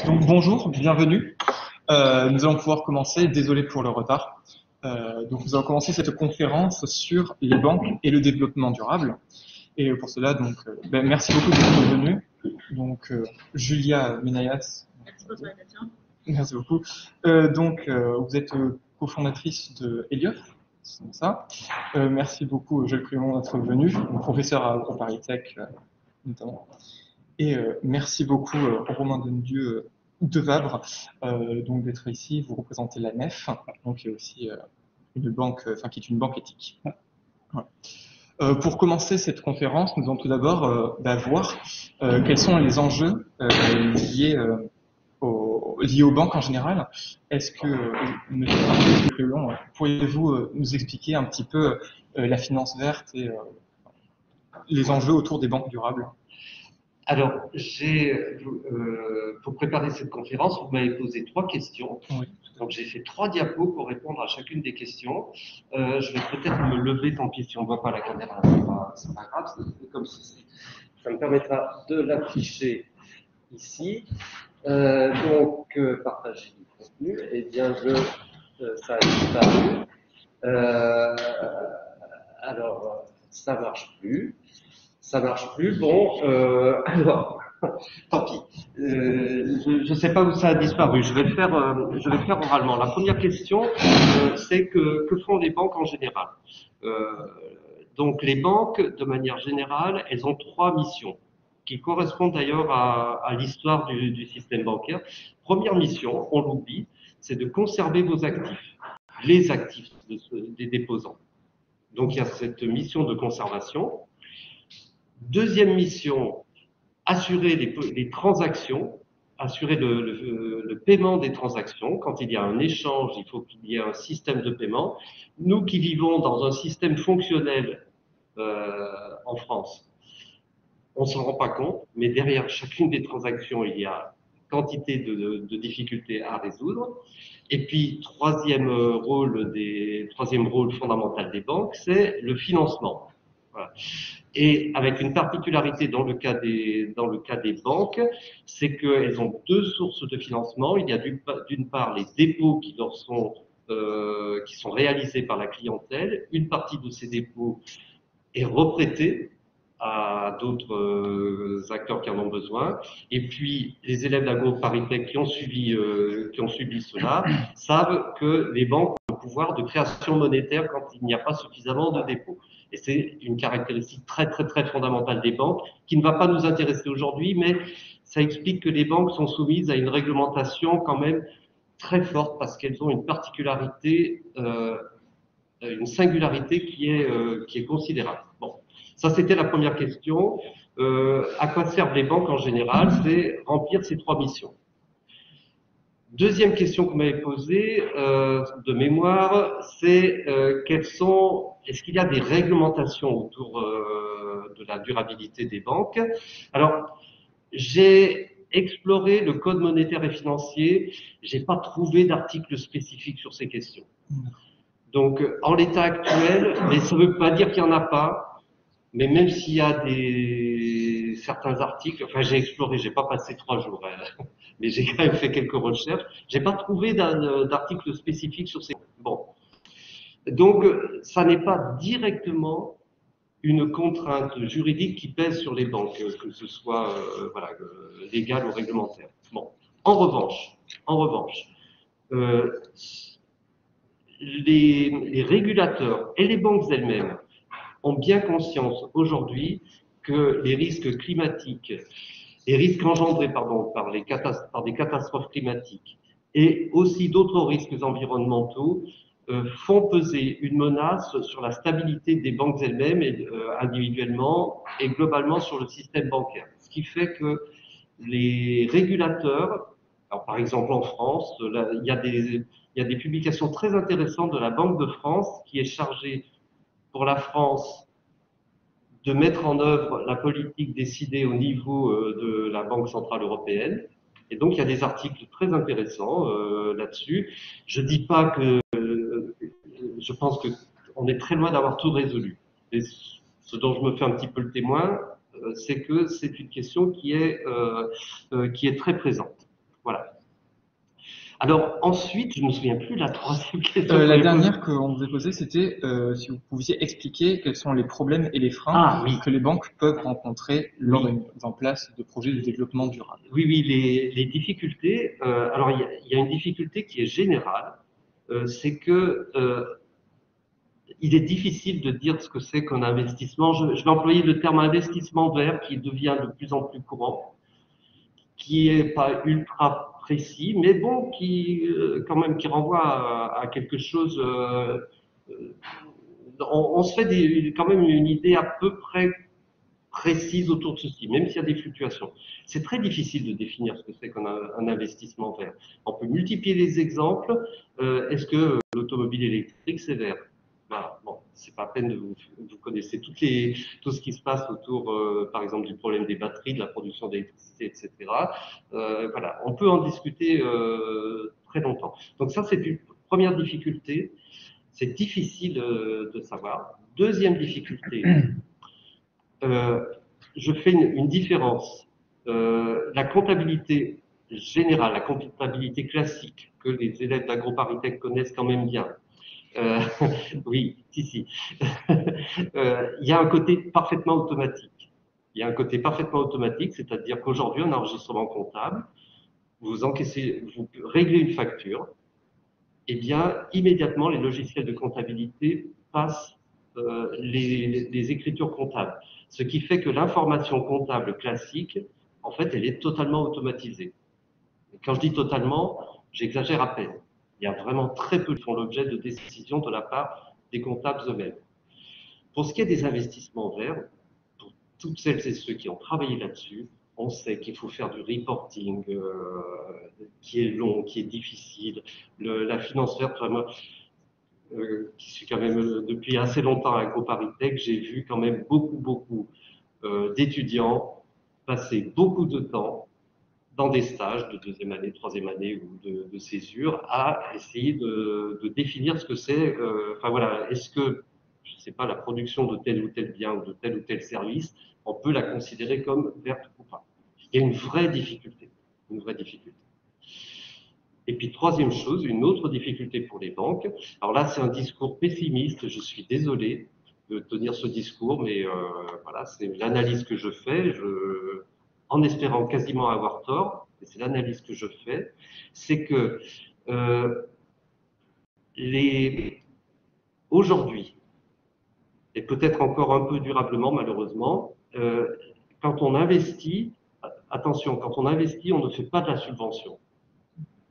Donc bonjour, bienvenue. Nous allons pouvoir commencer, désolé pour le retard. Donc nous allons commencer cette conférence sur les banques et le développement durable. Et pour cela, donc, merci beaucoup d'être venu. Donc Julia Menayas. Merci pour ton invitation. Merci beaucoup. Vous êtes cofondatrice de Elliott, c'est ça. Merci beaucoup, Joël Clément, d'être venu, professeur à Paris Tech notamment. Et merci beaucoup Romain Dennedieu de Vabre donc d'être ici. Vous représentez la NEF, donc qui est aussi une banque, qui est une banque éthique. Ouais. Pour commencer cette conférence, nous allons tout d'abord voir quels sont les enjeux liés aux banques en général. Est-ce que, Monsieur Clément, pourriez-vous nous expliquer un petit peu la finance verte et les enjeux autour des banques durables? Alors, pour préparer cette conférence, vous m'avez posé 3 questions. Oui. Donc, j'ai fait 3 diapos pour répondre à chacune des questions. Je vais peut-être me lever, tant pis si on ne voit pas la caméra, c'est pas grave, c'est comme ceci. Ça me permettra de l'afficher ici. Partager du contenu. Eh bien, ça a disparu. Alors, ça marche plus. Ça marche plus. Bon, alors, tant pis. Je ne sais pas où ça a disparu. Je vais le faire oralement. La première question, c'est que font les banques en général? Donc, les banques, de manière générale, elles ont 3 missions qui correspondent d'ailleurs à l'histoire du système bancaire. Première mission, on l'oublie, c'est de conserver vos actifs, les actifs des déposants. Donc, il y a cette mission de conservation. Deuxième mission, assurer les transactions, assurer le paiement des transactions. Quand il y a un échange, il faut qu'il y ait un système de paiement. Nous qui vivons dans un système fonctionnel en France, on ne s'en rend pas compte, mais derrière chacune des transactions, il y a quantité de difficultés à résoudre. Et puis, troisième rôle fondamental des banques, c'est le financement. Voilà. Et avec une particularité dans le cas des banques, c'est qu'elles ont 2 sources de financement. Il y a d'une part les dépôts qui sont réalisés par la clientèle. Une partie de ces dépôts est reprêtée à d'autres acteurs qui en ont besoin. Et puis, les élèves d'Agro Paris Tech qui ont suivi cela savent que les banques ont le pouvoir de création monétaire quand il n'y a pas suffisamment de dépôts. Et c'est une caractéristique très, très, très fondamentale des banques qui ne va pas nous intéresser aujourd'hui, mais ça explique que les banques sont soumises à une réglementation quand même très forte parce qu'elles ont une particularité, une singularité qui est considérable. Bon. Ça, c'était la première question. À quoi servent les banques en général? C'est remplir ces 3 missions. Deuxième question que vous m'avez posée de mémoire, c'est est-ce qu'il y a des réglementations autour de la durabilité des banques? Alors, j'ai exploré le code monétaire et financier, j'ai pas trouvé d'article spécifique sur ces questions. Donc, en l'état actuel, mais ça ne veut pas dire qu'il n'y en a pas. Mais même s'il y a certains articles, j'ai exploré, j'ai pas passé 3 jours, mais j'ai quand même fait quelques recherches, j'ai pas trouvé d'article spécifique sur ces. Bon. Donc, ça n'est pas directement une contrainte juridique qui pèse sur les banques, que ce soit, légal ou réglementaire. Bon. En revanche, les régulateurs et les banques elles-mêmes ont bien conscience aujourd'hui que les risques climatiques, les risques engendrés par des catastrophes climatiques et aussi d'autres risques environnementaux font peser une menace sur la stabilité des banques elles-mêmes individuellement et globalement sur le système bancaire. Ce qui fait que les régulateurs, alors par exemple en France, il y a des publications très intéressantes de la Banque de France qui est chargée pour la France de mettre en œuvre la politique décidée au niveau de la Banque Centrale Européenne. Et donc, il y a des articles très intéressants là-dessus. Je dis pas que... je pense qu'on est très loin d'avoir tout résolu. Et ce dont je me fais un petit peu le témoin, c'est que c'est une question qui est très présente. Voilà. Alors ensuite, je ne me souviens plus la troisième question. La dernière qu'on vous a posée, c'était si vous pouviez expliquer quels sont les problèmes et les freins Oui. que les banques peuvent rencontrer lors Oui. de la mise en place de projets de développement durable. Oui, oui, les difficultés. Alors il y a une difficulté qui est générale, c'est que il est difficile de dire ce que c'est qu'un investissement. Je vais employer le terme investissement vert qui devient de plus en plus courant, qui est pas ultra précis, mais bon, qui quand même qui renvoie à quelque chose. Euh, on se fait quand même une idée à peu près précise autour de ceci, même s'il y a des fluctuations. C'est très difficile de définir ce que c'est qu'un investissement vert. On peut multiplier les exemples. Est-ce que l'automobile électrique, c'est vert? Voilà. Bon, c'est pas la peine de vous connaissez tout ce qui se passe autour, par exemple, du problème des batteries, de la production d'électricité, etc. Voilà, on peut en discuter très longtemps. Donc ça, c'est une première difficulté. C'est difficile de savoir. Deuxième difficulté, euh, je fais une différence. La comptabilité générale, la comptabilité classique que les élèves d'AgroParisTech connaissent quand même bien. Euh, oui, si. Il y a un côté parfaitement automatique. Il y a un côté parfaitement automatique, c'est-à-dire qu'aujourd'hui, en enregistrement comptable, vous encaissez, vous réglez une facture, et bien immédiatement les logiciels de comptabilité passent les écritures comptables. Ce qui fait que l'information comptable classique, en fait, elle est totalement automatisée. Et quand je dis totalement, j'exagère à peine. Il y a vraiment très peu qui font l'objet de décisions de la part des comptables eux-mêmes. Pour ce qui est des investissements verts, pour toutes celles et ceux qui ont travaillé là-dessus, on sait qu'il faut faire du reporting qui est long, qui est difficile. La finance verte, moi, qui suis quand même depuis assez longtemps à AgroParisTech, j'ai vu quand même beaucoup d'étudiants passer beaucoup de temps dans des stages de deuxième année, troisième année ou de césure à essayer de définir ce que c'est. Enfin voilà, est-ce que, je ne sais pas, la production de tel ou tel bien ou de tel ou tel service, on peut la considérer comme verte ou pas? Il y a une vraie difficulté, une vraie difficulté. Et puis troisième chose, une autre difficulté pour les banques. Alors là, c'est un discours pessimiste. Je suis désolé de tenir ce discours, mais voilà, c'est l'analyse que je fais. En espérant quasiment avoir tort, et c'est l'analyse que je fais, c'est que euh, aujourd'hui, et peut-être encore un peu durablement malheureusement, quand on investit, attention, quand on investit, on ne fait pas de la subvention.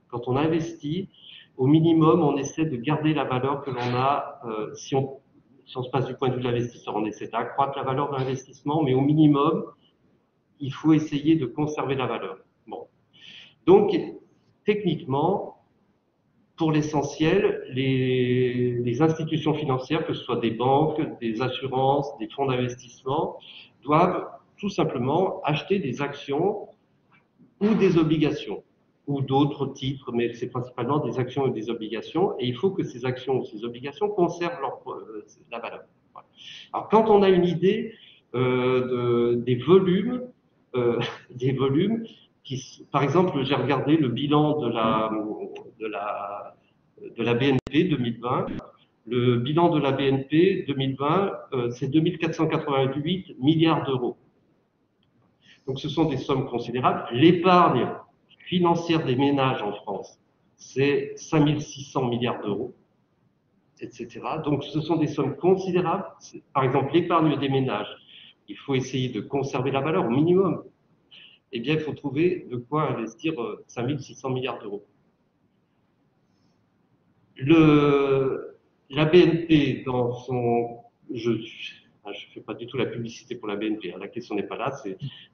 Quand on investit, au minimum, on essaie de garder la valeur que l'on a. Si on se passe du point de vue de l'investisseur, on essaie d'accroître la valeur de l'investissement, mais au minimum, il faut essayer de conserver la valeur. Bon. Donc, techniquement, pour l'essentiel, les institutions financières, que ce soit des banques, des assurances, des fonds d'investissement, doivent tout simplement acheter des actions ou des obligations ou d'autres titres, mais c'est principalement des actions et des obligations, et il faut que ces actions ou ces obligations conservent la valeur. Voilà. Alors quand on a une idée des volumes, euh, des volumes par exemple, j'ai regardé le bilan de la, de la BNP 2020. Le bilan de la BNP 2020, c'est 2488 milliards d'euros. Donc ce sont des sommes considérables. L'épargne financière des ménages en France, c'est 5600 milliards d'euros, etc. Donc ce sont des sommes considérables. Par exemple, l'épargne des ménages, il faut essayer de conserver la valeur au minimum. Eh bien, il faut trouver de quoi investir 5600 milliards d'euros. La BNP, dans son... Je ne fais pas du tout la publicité pour la BNP, hein, la question n'est pas là.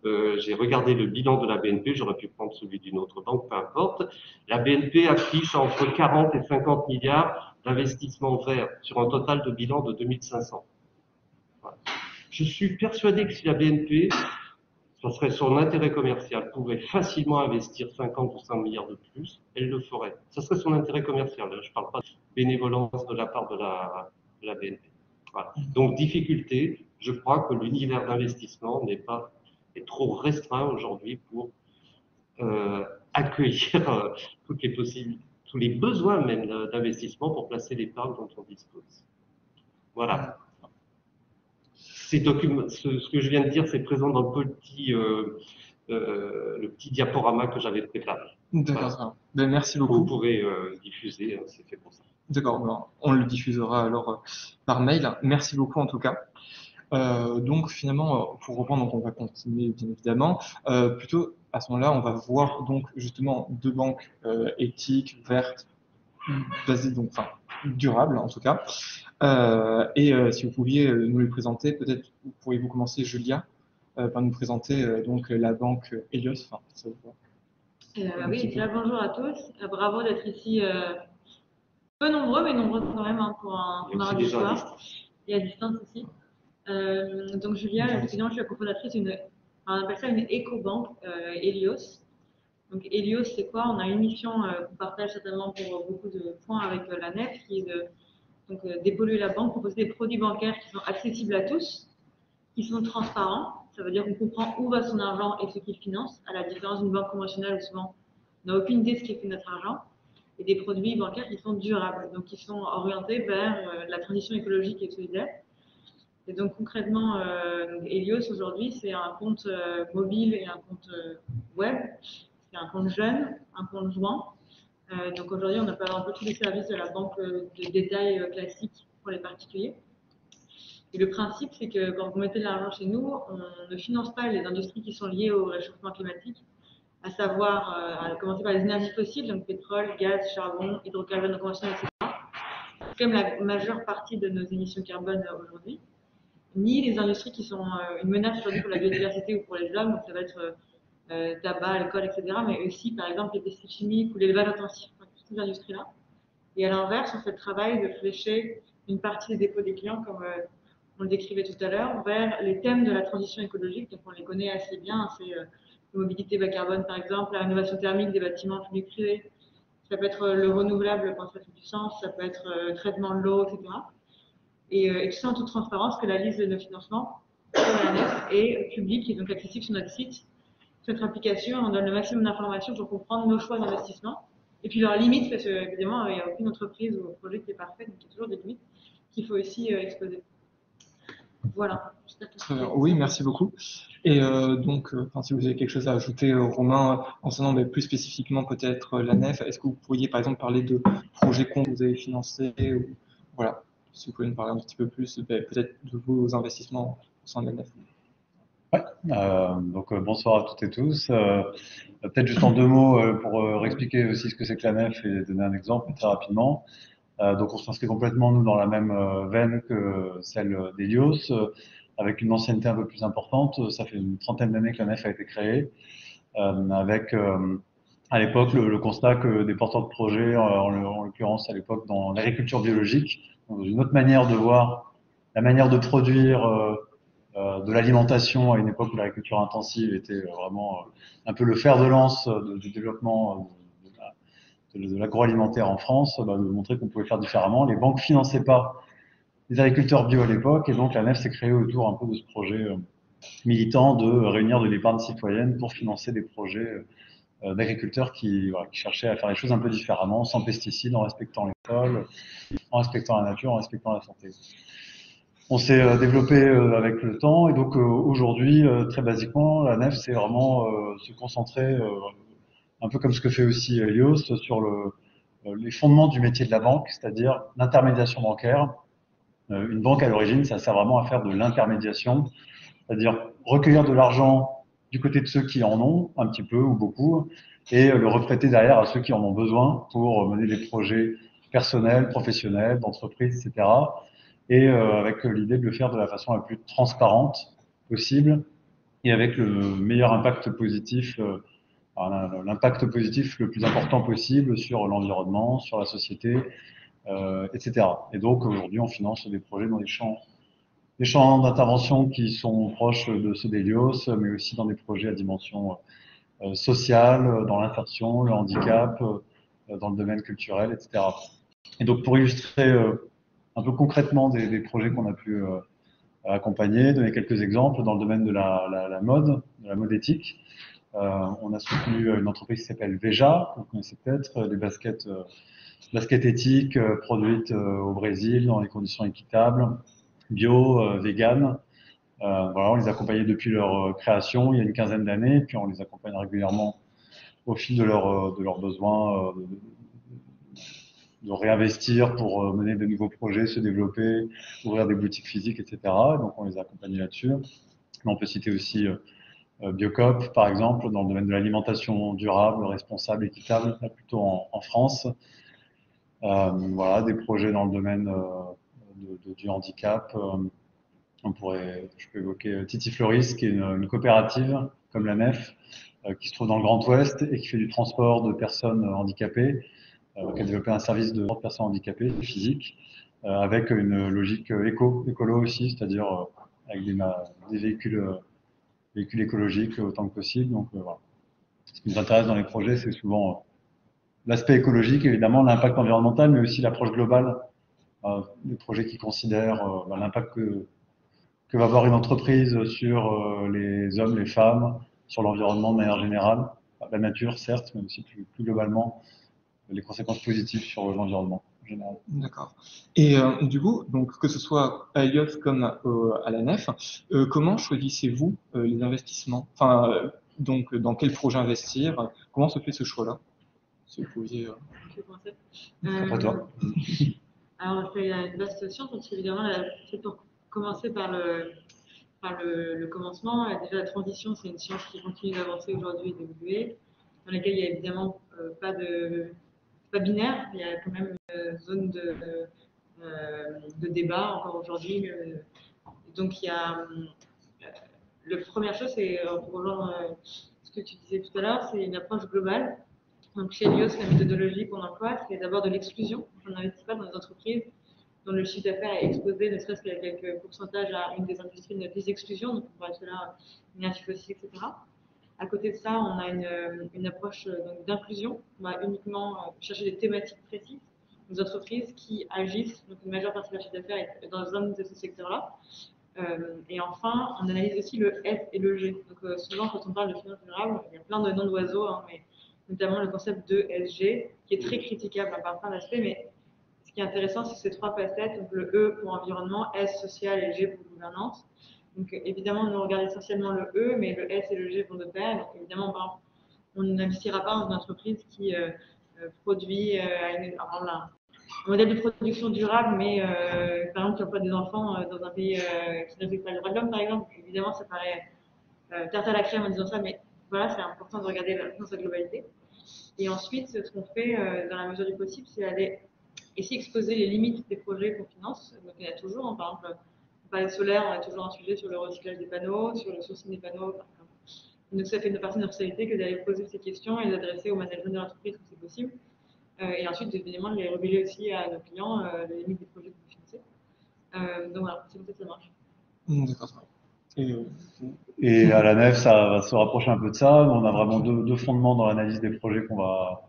J'ai regardé le bilan de la BNP, j'aurais pu prendre celui d'une autre banque, peu importe. La BNP affiche entre 40 et 50 milliards d'investissements verts sur un total de bilan de 2500. Voilà. Je suis persuadé que si la BNP, ça serait son intérêt commercial, pouvait facilement investir 50 ou 100 milliards de plus, elle le ferait. Ça serait son intérêt commercial. Je ne parle pas de bénévolence de la part de la BNP. Voilà. Donc, difficulté, je crois que l'univers d'investissement est trop restreint aujourd'hui pour accueillir toutes les possibilités, tous les besoins même d'investissement pour placer l'épargne dont on dispose. Voilà. Ce que je viens de dire, c'est présent dans le petit diaporama que j'avais préparé. D'accord. Voilà. Ben, merci beaucoup. Vous pourrez diffuser, c'est fait pour ça. D'accord, ben, on le diffusera alors par mail. Merci beaucoup en tout cas. Donc finalement, pour reprendre, donc on va continuer bien évidemment. Plutôt à ce moment-là, on va voir donc justement deux banques éthiques, vertes, basées donc, enfin durables en tout cas. Si vous pouviez nous les présenter, peut-être pourriez-vous commencer, Julia, par nous présenter donc la banque Helios. Enfin, ça vous va. Oui, déjà bonjour à tous. Bravo d'être ici, peu nombreux, mais nombreux quand même hein, pour un mardi soir. Et à distance aussi. Donc Julia, effectivement, je suis la cofondatrice on appelle ça une éco-banque, Helios. Donc Helios, c'est quoi? On a une mission qu'on partage certainement pour beaucoup de points avec la NEF, qui est de dépolluer la banque, proposer des produits bancaires qui sont accessibles à tous, qui sont transparents. Ça veut dire qu'on comprend où va son argent et ce qu'il finance, à la différence d'une banque conventionnelle où souvent on n'a aucune idée de ce qui fait notre argent, et des produits bancaires qui sont durables, donc qui sont orientés vers la transition écologique et solidaire. Et donc concrètement, Helios aujourd'hui, c'est un compte mobile et un compte web. C'est un compte jeune, un compte joint. Donc aujourd'hui, on a un peu tous les services de la banque de détail classique pour les particuliers. Et le principe, c'est que quand vous mettez de l'argent chez nous, on ne finance pas les industries qui sont liées au réchauffement climatique, à savoir, à commencer par les énergies fossiles, donc pétrole, gaz, charbon, hydrocarbures non conventionnels, etc. C'est quand même la majeure partie de nos émissions carbone aujourd'hui. Ni les industries qui sont une menace aujourd'hui pour la biodiversité ou pour les hommes, donc ça va être tabac, alcool, etc. Mais aussi, par exemple, les pesticides chimiques ou l'élevage intensif, toutes ces industries-là. Et à l'inverse, on fait le travail de flécher une partie des dépôts des clients, comme on le décrivait tout à l'heure, vers les thèmes de la transition écologique. Donc on les connaît assez bien, c'est la mobilité bas carbone par exemple, la rénovation thermique des bâtiments publics privés, ça peut être le renouvelable quand ça fait du sens, ça peut être le traitement de l'eau, etc. Et tout ça en toute transparence, que la liste de nos financements sur la NEF est publique et donc accessible sur notre site. Sur notre application, on donne le maximum d'informations pour comprendre nos choix d'investissement. Et puis leurs limites, parce qu'évidemment, il n'y a aucune entreprise ou projet qui est parfait, donc il y a toujours des limites qu'il faut aussi exposer. Voilà. Oui, merci beaucoup. Et si vous avez quelque chose à ajouter, Romain, concernant plus spécifiquement peut-être la nef, est-ce que vous pourriez par exemple parler de projets que vous avez financés ou, voilà, si vous pouvez nous parler un petit peu plus, peut-être de vos investissements au sein de la nef. Ouais, bonsoir à toutes et tous. Peut-être juste en deux mots pour expliquer aussi ce que c'est que la nef et donner un exemple très rapidement. Donc on s'inscrit complètement, nous, dans la même veine que celle d'Helios, avec une ancienneté un peu plus importante. Ça fait une trentaine d'années que la nef a été créée, avec à l'époque le constat que des porteurs de projets, en l'occurrence à l'époque dans l'agriculture biologique, dans une autre manière de voir la manière de produire de l'alimentation à une époque où l'agriculture intensive était vraiment un peu le fer de lance du développement de l'agroalimentaire en France, de montrer qu'on pouvait faire différemment. Les banques finançaient pas les agriculteurs bio à l'époque, et donc la NEF s'est créée autour un peu de ce projet militant de réunir de l'épargne citoyenne pour financer des projets d'agriculteurs qui cherchaient à faire les choses un peu différemment, sans pesticides, en respectant les sols, en respectant la nature, en respectant la santé. On s'est développé avec le temps, et donc aujourd'hui, très basiquement, la NEF, c'est vraiment se concentrer un peu comme ce que fait aussi Helios, sur les fondements du métier de la banque, c'est-à-dire l'intermédiation bancaire. Une banque, à l'origine, ça sert vraiment à faire de l'intermédiation, c'est-à-dire recueillir de l'argent du côté de ceux qui en ont, un petit peu ou beaucoup, et le reprêter derrière à ceux qui en ont besoin pour mener des projets personnels, professionnels, d'entreprise, etc. Et avec l'idée de le faire de la façon la plus transparente possible et avec le meilleur impact positif l'impact positif le plus important possible sur l'environnement, sur la société, etc. Et donc aujourd'hui, on finance des projets dans des champs d'intervention qui sont proches de ceux d'Helios, mais aussi dans des projets à dimension sociale, dans l'insertion, le handicap, dans le domaine culturel, etc. Et donc pour illustrer un peu concrètement des projets qu'on a pu accompagner, donner quelques exemples dans le domaine de la mode, de la mode éthique. On a soutenu une entreprise qui s'appelle Veja, que vous connaissez peut-être, des baskets éthiques produites au Brésil dans des conditions équitables, bio, vegan. Voilà, on les accompagnait depuis leur création il y a une quinzaine d'années, puis on les accompagne régulièrement au fil de leurs besoins de réinvestir pour mener de nouveaux projets, se développer, ouvrir des boutiques physiques, etc. Donc on les a accompagnés là-dessus. On peut citer aussi Biocop, par exemple, dans le domaine de l'alimentation durable, responsable, équitable, là plutôt en France. Voilà, des projets dans le domaine du handicap. Je peux évoquer Titi Floris, qui est une coopérative comme la Nef, qui se trouve dans le Grand Ouest et qui fait du transport de personnes handicapées, qui a développé un service de transport de personnes handicapées physique, avec une logique écolo aussi, c'est-à-dire avec des véhicules écologiques autant que possible. Donc voilà. Ce qui nous intéresse dans les projets, c'est souvent l'aspect écologique, évidemment, l'impact environnemental, mais aussi l'approche globale des projets qui considèrent l'impact que va avoir une entreprise sur les hommes, les femmes, sur l'environnement de manière générale, la nature certes, mais aussi plus globalement les conséquences positives sur l'environnement en général. D'accord. Et du coup, donc que ce soit à Elios comme à la Nef, comment choisissez-vous les investissements? Enfin, donc dans quel projet investir? Comment se fait ce choix-là? Si vous pouviez. Je vais commencer. Après toi. Alors, c'est une vaste science, parce qu'évidemment, c'est pour commencer par le commencement. Déjà, la transition, c'est une science qui continue d'avancer aujourd'hui et d'évoluer, dans laquelle il n'y a évidemment pas binaire, il y a quand même une zone de débat encore aujourd'hui. Donc, il y a. La première chose, c'est, pour rejoindre ce que tu disais tout à l'heure, c'est une approche globale. Donc, chez Elios, la méthodologie qu'on emploie, c'est d'abord de l'exclusion. On n'investit pas dans des entreprises dont le chiffre d'affaires est exposé, ne serait-ce qu'à quelques pourcentages à une des industries de exclusion, donc on pourrait être là énergie fossile, etc. À côté de ça, on a une approche d'inclusion. On va uniquement chercher des thématiques précises, des entreprises qui agissent, donc une majeure partie de leur chiffre d'affaires est dans un de ces secteurs-là. Et enfin, on analyse aussi le S et le G. Donc souvent, quand on parle de finance durable, il y a plein de noms d'oiseaux, hein, mais notamment le concept de SG, qui est très critiquable par plein d'aspects, mais ce qui est intéressant, c'est ces trois facettes, donc le E pour environnement, S social et G pour gouvernance. Donc évidemment, nous regardons essentiellement le E, mais le S et le G vont de pair. Donc évidemment, on n'investira pas dans une entreprise qui produit un modèle de production durable, mais par exemple qui emploie des enfants dans un pays qui ne respecte pas le droit de l'homme, par exemple. Donc, évidemment, ça paraît tarte à la crème en disant ça, mais voilà, c'est important de regarder dans sa globalité. Et ensuite, ce qu'on fait dans la mesure du possible, c'est aller essayer d'exposer les limites des projets qu'on finance. Donc il y en a toujours, hein, par exemple, on parlait de solaire, on a toujours un sujet sur le recyclage des panneaux, sur le sourcing des panneaux, par exemple. Donc ça fait une partie de notre responsabilité que d'aller poser ces questions et les adresser au management de l'entreprise quand c'est possible. Et ensuite, évidemment, de les révéler aussi à nos clients, les limites des projets qu'on financez. Donc voilà, c'est comme ça que ça marche. D'accord. Et à la Nef, ça va se rapprocher un peu de ça. On a vraiment deux fondements dans l'analyse des projets qu'on va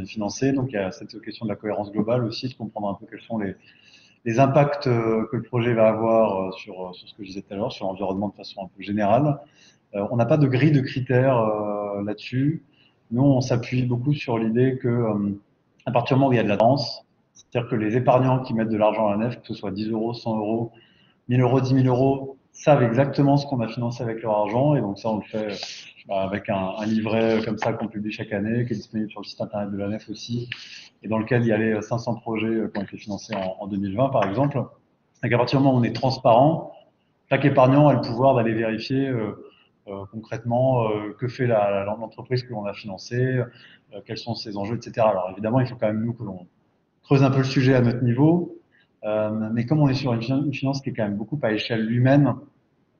financer. Donc il y a cette question de la cohérence globale aussi, de comprendre un peu quels sont les impacts que le projet va avoir sur ce que je disais tout à l'heure, sur l'environnement de façon un peu générale. On n'a pas de grille de critères là-dessus. Nous, on s'appuie beaucoup sur l'idée que à partir du moment où il y a de la danse, c'est-à-dire que les épargnants qui mettent de l'argent à la Nef, que ce soit 10 euros, 100 euros, 1000 euros, 10 000 euros, savent exactement ce qu'on a financé avec leur argent. Et donc ça, on le fait avec un livret comme ça qu'on publie chaque année, qui est disponible sur le site internet de la Nef aussi, et dans lequel il y a les 500 projets qui ont été financés en 2020, par exemple. Donc à partir du moment où on est transparent, chaque épargnant a le pouvoir d'aller vérifier concrètement que fait l'entreprise que l'on a financée, quels sont ses enjeux, etc. Alors évidemment, il faut quand même nous que l'on creuse un peu le sujet à notre niveau, mais comme on est sur une finance qui est quand même beaucoup à échelle humaine,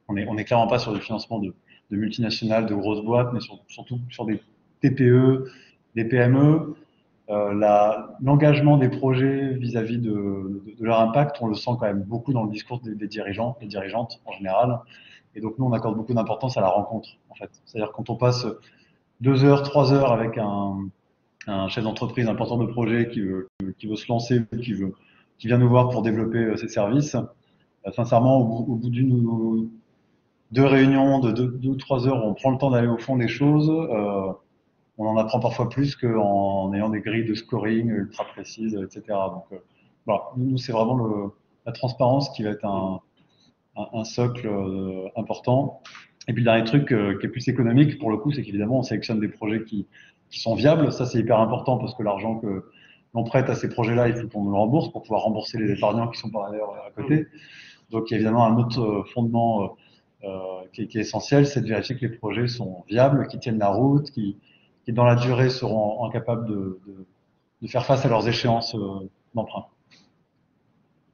on est clairement pas sur du financement de multinationales, de grosses boîtes, mais surtout sur des TPE, des PME. L'engagement des projets vis-à-vis de leur impact, on le sent quand même beaucoup dans le discours des dirigeants, des dirigeantes en général. Et donc nous, on accorde beaucoup d'importance à la rencontre, en fait. C'est-à-dire quand on passe 2 heures, 3 heures avec un chef d'entreprise, un porteur de projet qui veut se lancer, qui vient nous voir pour développer ses services, sincèrement, au bout 2 réunions de 2 ou 3 heures où on prend le temps d'aller au fond des choses, on en apprend parfois plus qu'en ayant des grilles de scoring ultra précises, etc. Donc, voilà, nous, c'est vraiment la transparence qui va être un socle important. Et puis le dernier truc qui est plus économique, pour le coup, c'est qu'évidemment, on sélectionne des projets qui sont viables. Ça, c'est hyper important parce que l'argent que l'on prête à ces projets-là, il faut qu'on nous le rembourse pour pouvoir rembourser les épargnants qui sont par ailleurs à côté. Donc, il y a évidemment un autre fondement qui est essentiel, c'est de vérifier que les projets sont viables, qui tiennent la route, qui dans la durée seront incapables de faire face à leurs échéances d'emprunt.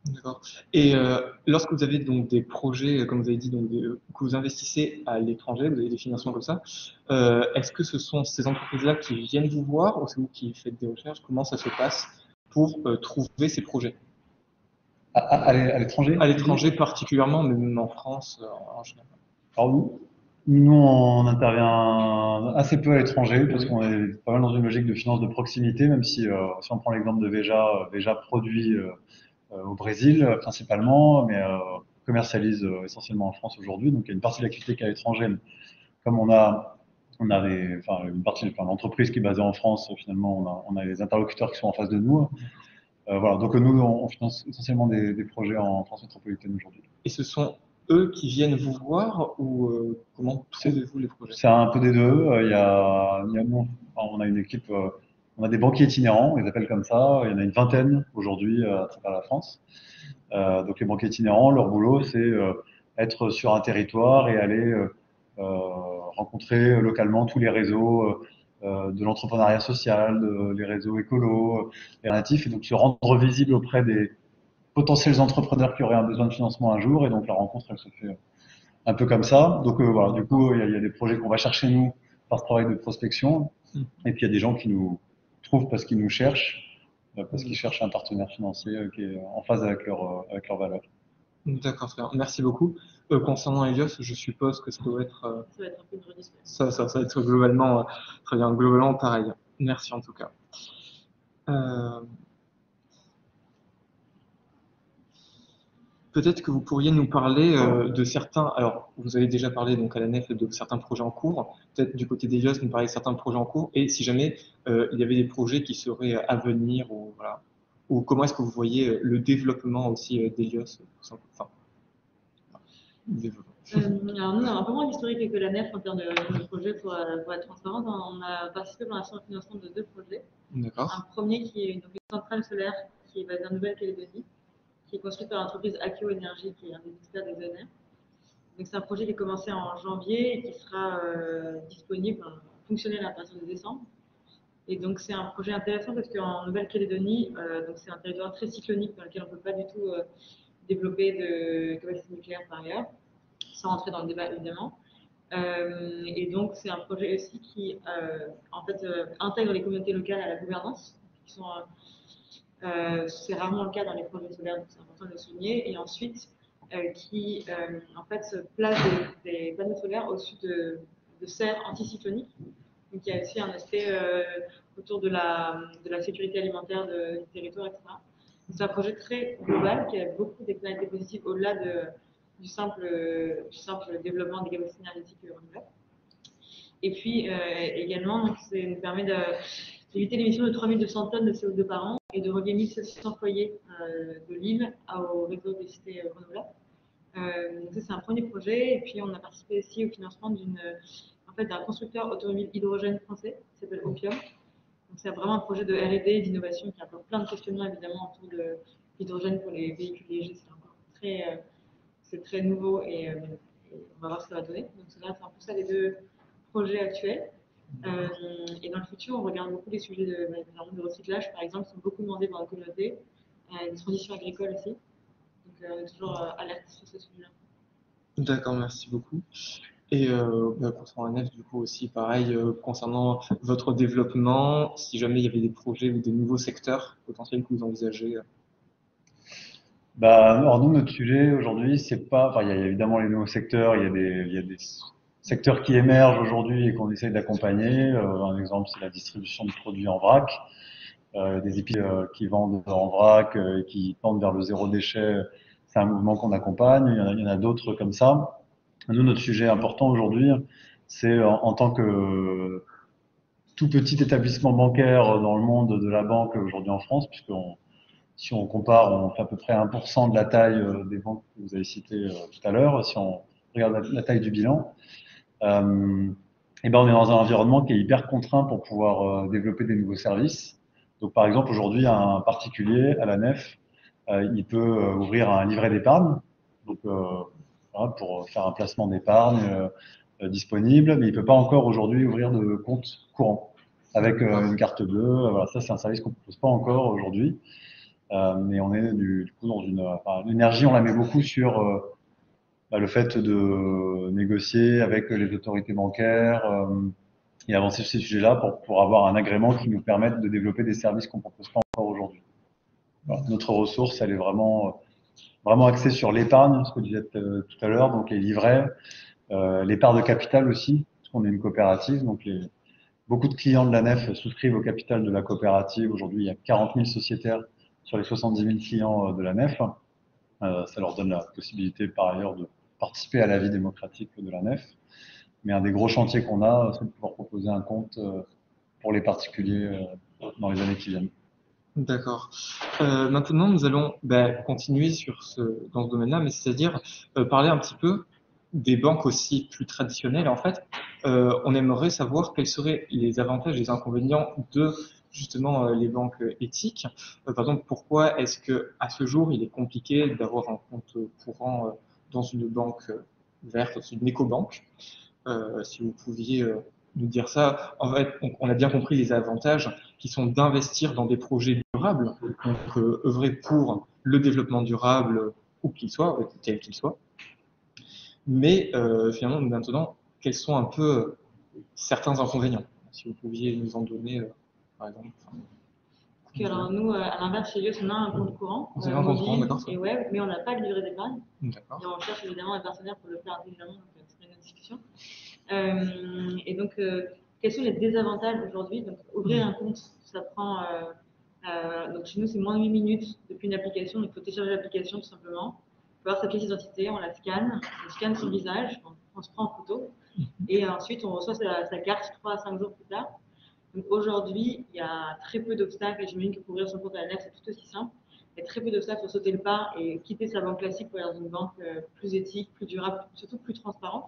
D'accord. Et lorsque vous avez donc des projets, comme vous avez dit, donc que vous investissez à l'étranger, vous avez des financements comme ça, est-ce que ce sont ces entreprises-là qui viennent vous voir ou c'est vous qui faites des recherches? Comment ça se passe pour trouver ces projets? À l'étranger? À l'étranger particulièrement, mais même en France en général. Alors nous, on intervient assez peu à l'étranger parce qu'on est pas mal dans une logique de finance de proximité, même si on prend l'exemple de Veja produit au Brésil principalement, mais commercialise essentiellement en France aujourd'hui. Donc il y a une partie de l'activité qui est à l'étranger. Mais comme on a une partie, l'entreprise qui est basée en France, finalement, on a les interlocuteurs qui sont en face de nous. Voilà. Donc nous, on finance essentiellement des projets en France métropolitaine aujourd'hui. Et ce sont eux qui viennent vous voir ou comment trouvez-vous les projets? C'est un peu des deux. On a une équipe, on a des banquiers itinérants, on les appelle comme ça. Il y en a une vingtaine aujourd'hui à travers la France. Donc les banquiers itinérants, leur boulot, c'est être sur un territoire et aller rencontrer localement tous les réseaux de l'entrepreneuriat social, les réseaux écolos, et natifs, et donc se rendre visible auprès des potentiels entrepreneurs qui auraient un besoin de financement un jour. Et donc la rencontre, elle se fait un peu comme ça. Donc voilà, du coup, il y a des projets qu'on va chercher nous par ce travail de prospection, et puis il y a des gens qui nous trouvent parce qu'ils nous cherchent, parce qu'ils cherchent un partenaire financier qui est en phase avec leurs valeurs. D'accord, très bien. Merci beaucoup. Concernant Elios, je suppose que ça doit être, Ça va être un peu une rediscussion. ça va être globalement, très bien, globalement pareil. Merci en tout cas. Peut-être que vous pourriez nous parler de certains. Alors, vous avez déjà parlé donc à la nef de certains projets en cours. Peut-être du côté d'Elios, nous parler de certains projets en cours. Et si jamais il y avait des projets qui seraient à venir, ou voilà, ou comment est-ce que vous voyez le développement aussi d'Elios, enfin, développement. Alors nous, on a un peu moins d'historique que la nef en termes de projets pour être transparente. On a participé pour l'instant au financement de 2 projets. D'accord. Un premier qui est donc une centrale solaire qui est basée en Nouvelle-Calédonie, qui est construite par l'entreprise Akio Energy, qui est un des experts des ENR. Donc c'est un projet qui a commencé en janvier et qui sera disponible, fonctionnel à partir de décembre. Et donc c'est un projet intéressant parce qu'en Nouvelle-Calédonie, donc c'est un territoire très cyclonique dans lequel on ne peut pas du tout développer de capacité nucléaire par ailleurs, sans rentrer dans le débat évidemment. Et donc c'est un projet aussi qui en fait intègre les communautés locales à la gouvernance, qui sont c'est rarement le cas dans les projets solaires, donc c'est important de le souligner. Et ensuite, qui en fait place des panneaux solaires au-dessus de serres anticycloniques. Donc il y a aussi un aspect autour de la sécurité alimentaire du territoire, etc. C'est un projet très global qui a beaucoup d'externalités positives au-delà du simple développement des capacités énergétiques renouvelables. Et puis également, donc, ça nous permet d'éviter l'émission de 3200 tonnes de CO2 par an et de relier 1700 foyers de l'île au réseau des cités renouvelables. Donc ça, c'est un premier projet. Et puis, on a participé aussi au financement d'un constructeur automobile hydrogène français qui s'appelle Opium. Donc, c'est vraiment un projet de R&D et d'innovation qui a encore plein de questionnements, évidemment, autour de l'hydrogène pour les véhicules légers. C'est encore très nouveau et on va voir ce que ça va donner. Donc, c'est un peu ça les 2 projets actuels. Et dans le futur, on regarde beaucoup les sujets de recyclage, par exemple, qui sont beaucoup demandés dans la communauté, une transition agricole aussi. Donc, on est toujours alerte sur ce sujet-là. D'accord, merci beaucoup. Et concernant la nef, du coup aussi, pareil, concernant votre développement, si jamais il y avait des projets ou des nouveaux secteurs potentiels que vous envisagez. Alors nous, notre sujet aujourd'hui, c'est pas. Enfin, il y a évidemment les nouveaux secteurs, il y a des secteurs qui émergent aujourd'hui et qu'on essaye d'accompagner. Un exemple, c'est la distribution de produits en vrac. Des épiceries qui vendent en vrac et qui tendent vers le zéro déchet, c'est un mouvement qu'on accompagne. Il y en a d'autres comme ça. Nous, notre sujet important aujourd'hui, c'est en tant que tout petit établissement bancaire dans le monde de la banque aujourd'hui en France, puisque si on compare, on fait à peu près 1% de la taille des banques que vous avez citées tout à l'heure, si on regarde la taille du bilan. Et ben on est dans un environnement qui est hyper contraint pour pouvoir développer des nouveaux services. Donc par exemple aujourd'hui un particulier à la nef, il peut ouvrir un livret d'épargne, donc voilà, pour faire un placement d'épargne disponible, mais il peut pas encore aujourd'hui ouvrir de compte courant avec une carte bleue. Voilà, ça c'est un service qu'on propose pas encore aujourd'hui, mais on est du coup dans l'énergie, on la met beaucoup sur le fait de négocier avec les autorités bancaires et avancer sur ces sujets-là pour avoir un agrément qui nous permette de développer des services qu'on ne propose pas encore aujourd'hui. Voilà. Notre ressource, elle est vraiment axée sur l'épargne, ce que je disais tout à l'heure, donc les livrets, l'épargne de capital aussi, parce qu'on est une coopérative, donc beaucoup de clients de la nef souscrivent au capital de la coopérative. Aujourd'hui, il y a 40 000 sociétaires sur les 70 000 clients de la nef. Ça leur donne la possibilité par ailleurs de participer à la vie démocratique de la nef. Mais un des gros chantiers qu'on a, c'est de pouvoir proposer un compte pour les particuliers dans les années qui viennent. D'accord. Maintenant, nous allons continuer dans ce domaine-là, mais c'est-à-dire parler un petit peu des banques aussi plus traditionnelles. En fait, on aimerait savoir quels seraient les avantages et les inconvénients de justement les banques éthiques. Par exemple, pourquoi est-ce que à ce jour, il est compliqué d'avoir un compte courant dans une banque verte, dans une écobanque? Si vous pouviez nous dire ça. En fait, on a bien compris les avantages qui sont d'investir dans des projets durables, donc œuvrer pour le développement durable, où qu'il soit, quel qu'il soit. Mais finalement, maintenant, quels sont un peu certains inconvénients? Si vous pouviez nous en donner, par exemple. Alors nous, à l'inverse, chez Elios, on a un compte courant, Vous avez un compte courant, mobile d'accord, et web, mais on n'a pas de livret d'épargne. D'accord. Et on cherche évidemment un partenaire pour le faire intelligemment, donc c'est une autre discussion. Et donc, quels sont les désavantages aujourd'hui? Donc, ouvrir un compte, ça prend. Donc, chez nous, c'est moins de 8 minutes depuis une application. Donc, il faut télécharger l'application tout simplement. Il faut avoir sa pièce d'identité, on la scanne, on scanne son visage, on se prend en photo. Et ensuite, on reçoit sa carte 3 à 5 jours plus tard. Donc, aujourd'hui, il y a très peu d'obstacles. Et j'imagine que pour ouvrir son compte à la nef, c'est tout aussi simple. Il y a très peu d'obstacles pour sauter le pas et quitter sa banque classique pour aller dans une banque plus éthique, plus durable, surtout plus transparente.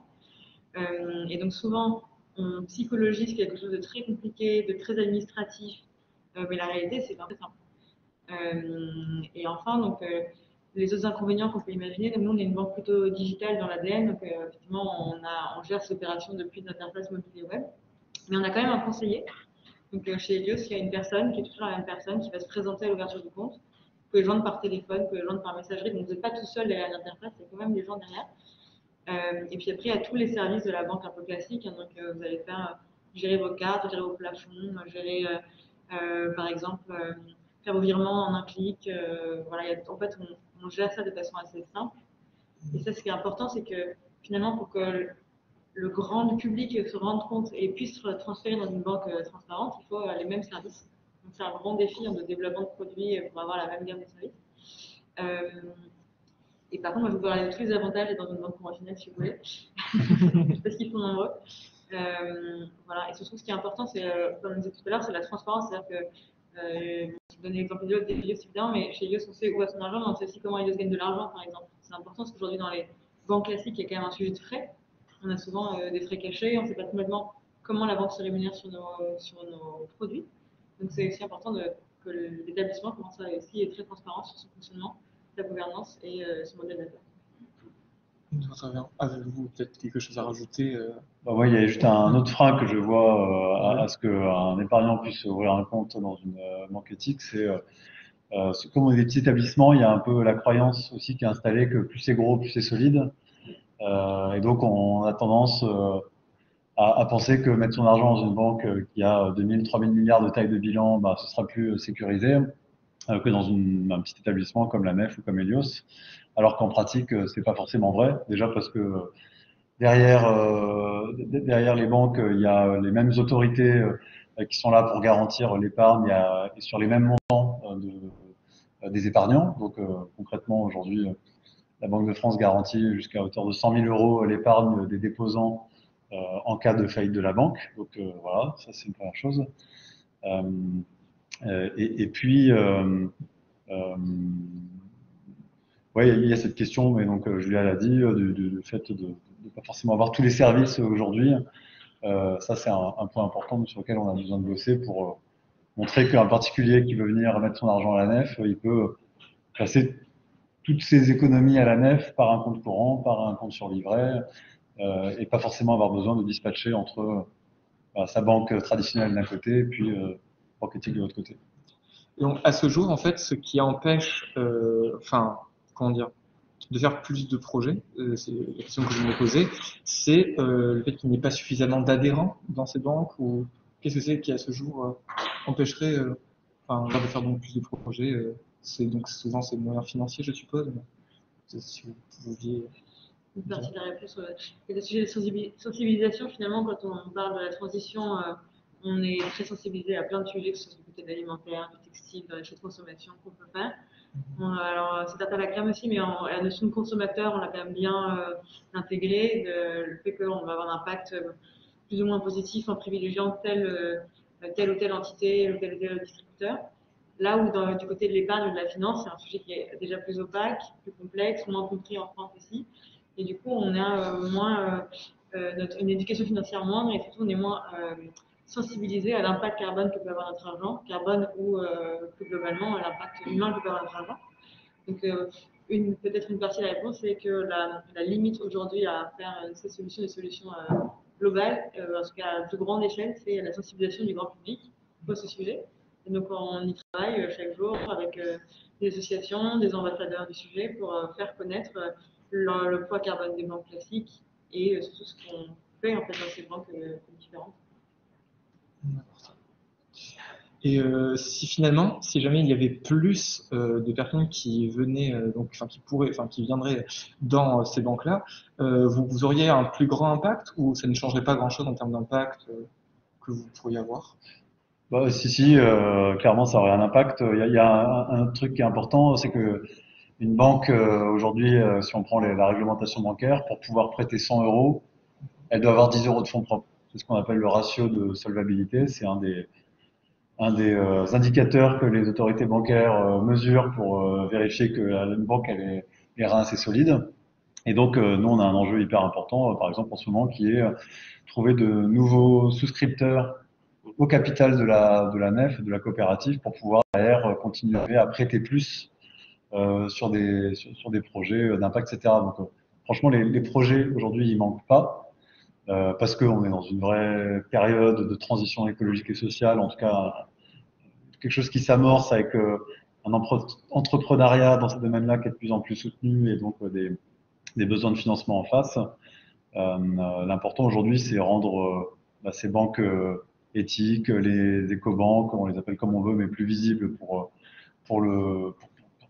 Et donc souvent, on psychologise quelque chose de très compliqué, de très administratif, mais la réalité, c'est pas très simple. Et enfin, donc, les autres inconvénients qu'on peut imaginer, donc nous, on est une banque plutôt digitale dans l'ADN, donc effectivement, on gère ces opérations depuis notre interface mobile et web, mais on a quand même un conseiller. Donc chez Elios, il y a une personne qui est toujours la même personne qui va se présenter à l'ouverture du compte. Vous pouvez joindre par téléphone, vous pouvez joindre par messagerie, donc vous n'êtes pas tout seul derrière l'interface, il y a quand même des gens derrière. Et puis après, il y a tous les services de la banque un peu classiques. Hein, donc, vous allez faire gérer vos cartes, gérer vos plafonds, gérer, par exemple, faire vos virements en un clic. Voilà, en fait, on gère ça de façon assez simple. Et ça, ce qui est important, c'est que finalement, pour que le grand public se rende compte et puisse transférer dans une banque transparente, il faut les mêmes services. Donc, c'est un grand défi de développement de produits pour avoir la même gamme de services. Et par contre, moi, je vous parler de tous les avantages dans une banque conventionnelle, si vous voulez, parce qu'ils sont nombreux. Voilà. Et surtout, ce qui est important, c'est, comme on disait tout à l'heure, c'est la transparence. C'est-à-dire que, je vous donne l'exemple d'Elios, évidemment, mais chez Elios, on sait où va son argent, mais on sait aussi comment Elios gagne de l'argent, par exemple. C'est important parce qu'aujourd'hui, dans les banques classiques, il y a quand même un sujet de frais. On a souvent des frais cachés, on ne sait pas complètement comment la banque se rémunère sur nos produits. Donc, c'est aussi important que l'établissement commence à aussi être très transparent sur son fonctionnement, sa gouvernance et son modèle d'affaires. Très bien. Avez-vous peut-être quelque chose à rajouter Ouais, il y a juste un autre frein que je vois à ce qu'un épargnant puisse ouvrir un compte dans une banque éthique, c'est comme on est des petits établissements, il y a un peu la croyance aussi qui est installée que plus c'est gros, plus c'est solide. Et donc on a tendance à penser que mettre son argent dans une banque qui a 2000, 3000 milliards de taille de bilan, bah, ce sera plus sécurisé que dans un petit établissement comme la nef ou comme Helios. Alors qu'en pratique, c'est pas forcément vrai. Déjà parce que derrière les banques, il y a les mêmes autorités qui sont là pour garantir l'épargne et sur les mêmes montants des épargnants. Donc concrètement, aujourd'hui, la Banque de France garantit jusqu'à hauteur de 100 000 euros l'épargne des déposants en cas de faillite de la banque. Donc voilà, ça c'est une première chose. Et puis, ouais, il y a cette question, mais donc Julia l'a dit, du fait de ne pas forcément avoir tous les services aujourd'hui. Ça, c'est un point important sur lequel on a besoin de bosser pour montrer qu'un particulier qui veut venir mettre son argent à la nef, il peut passer toutes ses économies à la nef par un compte courant, par un compte sur livret, et pas forcément avoir besoin de dispatcher entre sa banque traditionnelle d'un côté et puis Rockettic de l'autre côté. Donc, à ce jour, en fait, ce qui empêche, enfin, comment dire, de faire plus de projets, c'est la question que je me posais, c'est le fait qu'il n'y ait pas suffisamment d'adhérents dans ces banques, ou qu'est-ce que c'est qui, à ce jour, empêcherait enfin, de faire donc plus de projets c'est donc souvent c'est le moyen financier, je suppose. Mais si vous pouviez. Une partie de la réponse. Et le sujet de sensibilisation, finalement, quand on parle de la transition, on est très sensibilisé à plein de sujets, que ce soit du côté de l'alimentaire, du textile, dans les choses de consommation qu'on peut faire. Alors, c'est à la crème aussi, mais la notion de consommateur, on l'a quand même bien intégrée. Le fait qu'on va avoir un impact plus ou moins positif en privilégiant telle ou telle entité ou tel distributeur. Là où du côté de l'épargne ou de la finance, c'est un sujet qui est déjà plus opaque, plus complexe, moins compris en France aussi. Et du coup, on a une éducation financière moindre et surtout on est moins sensibilisé à l'impact carbone que peut avoir notre argent, carbone ou plus globalement à l'impact humain que peut avoir notre argent. Donc peut-être une partie de la réponse, c'est que la limite aujourd'hui à faire ces solutions, des solutions globales, en tout cas à plus grande échelle, c'est la sensibilisation du grand public pour ce sujet. Et donc on y travaille chaque jour avec des associations, des ambassadeurs du sujet pour faire connaître le poids carbone des banques classiques et surtout ce qu'on fait en fait dans ces banques différentes. Et si finalement, si jamais il y avait plus de personnes qui venaient, donc, enfin, qui pourraient, enfin, qui viendraient dans ces banques-là, vous auriez un plus grand impact ou ça ne changerait pas grand-chose en termes d'impact que vous pourriez avoir? Bah, si, clairement, ça aurait un impact. Il y a un truc qui est important, c'est que une banque, aujourd'hui, si on prend la réglementation bancaire, pour pouvoir prêter 100 euros, elle doit avoir 10 euros de fonds propres. C'est ce qu'on appelle le ratio de solvabilité. C'est un des indicateurs que les autorités bancaires mesurent pour vérifier que une banque elle est les reins assez solides. Et donc, nous, on a un enjeu hyper important, par exemple, en ce moment, qui est trouver de nouveaux souscripteurs au capital de la nef, de la coopérative, pour pouvoir derrière continuer à prêter plus sur des projets d'impact, etc. Donc, franchement, les projets aujourd'hui, ils manquent pas. Parce qu'on est dans une vraie période de transition écologique et sociale, en tout cas quelque chose qui s'amorce avec un entrepreneuriat dans ce domaine-là qui est de plus en plus soutenu et donc des besoins de financement en face. L'important aujourd'hui, c'est rendre ces banques éthiques, les éco-banques, on les appelle comme on veut, mais plus visibles pour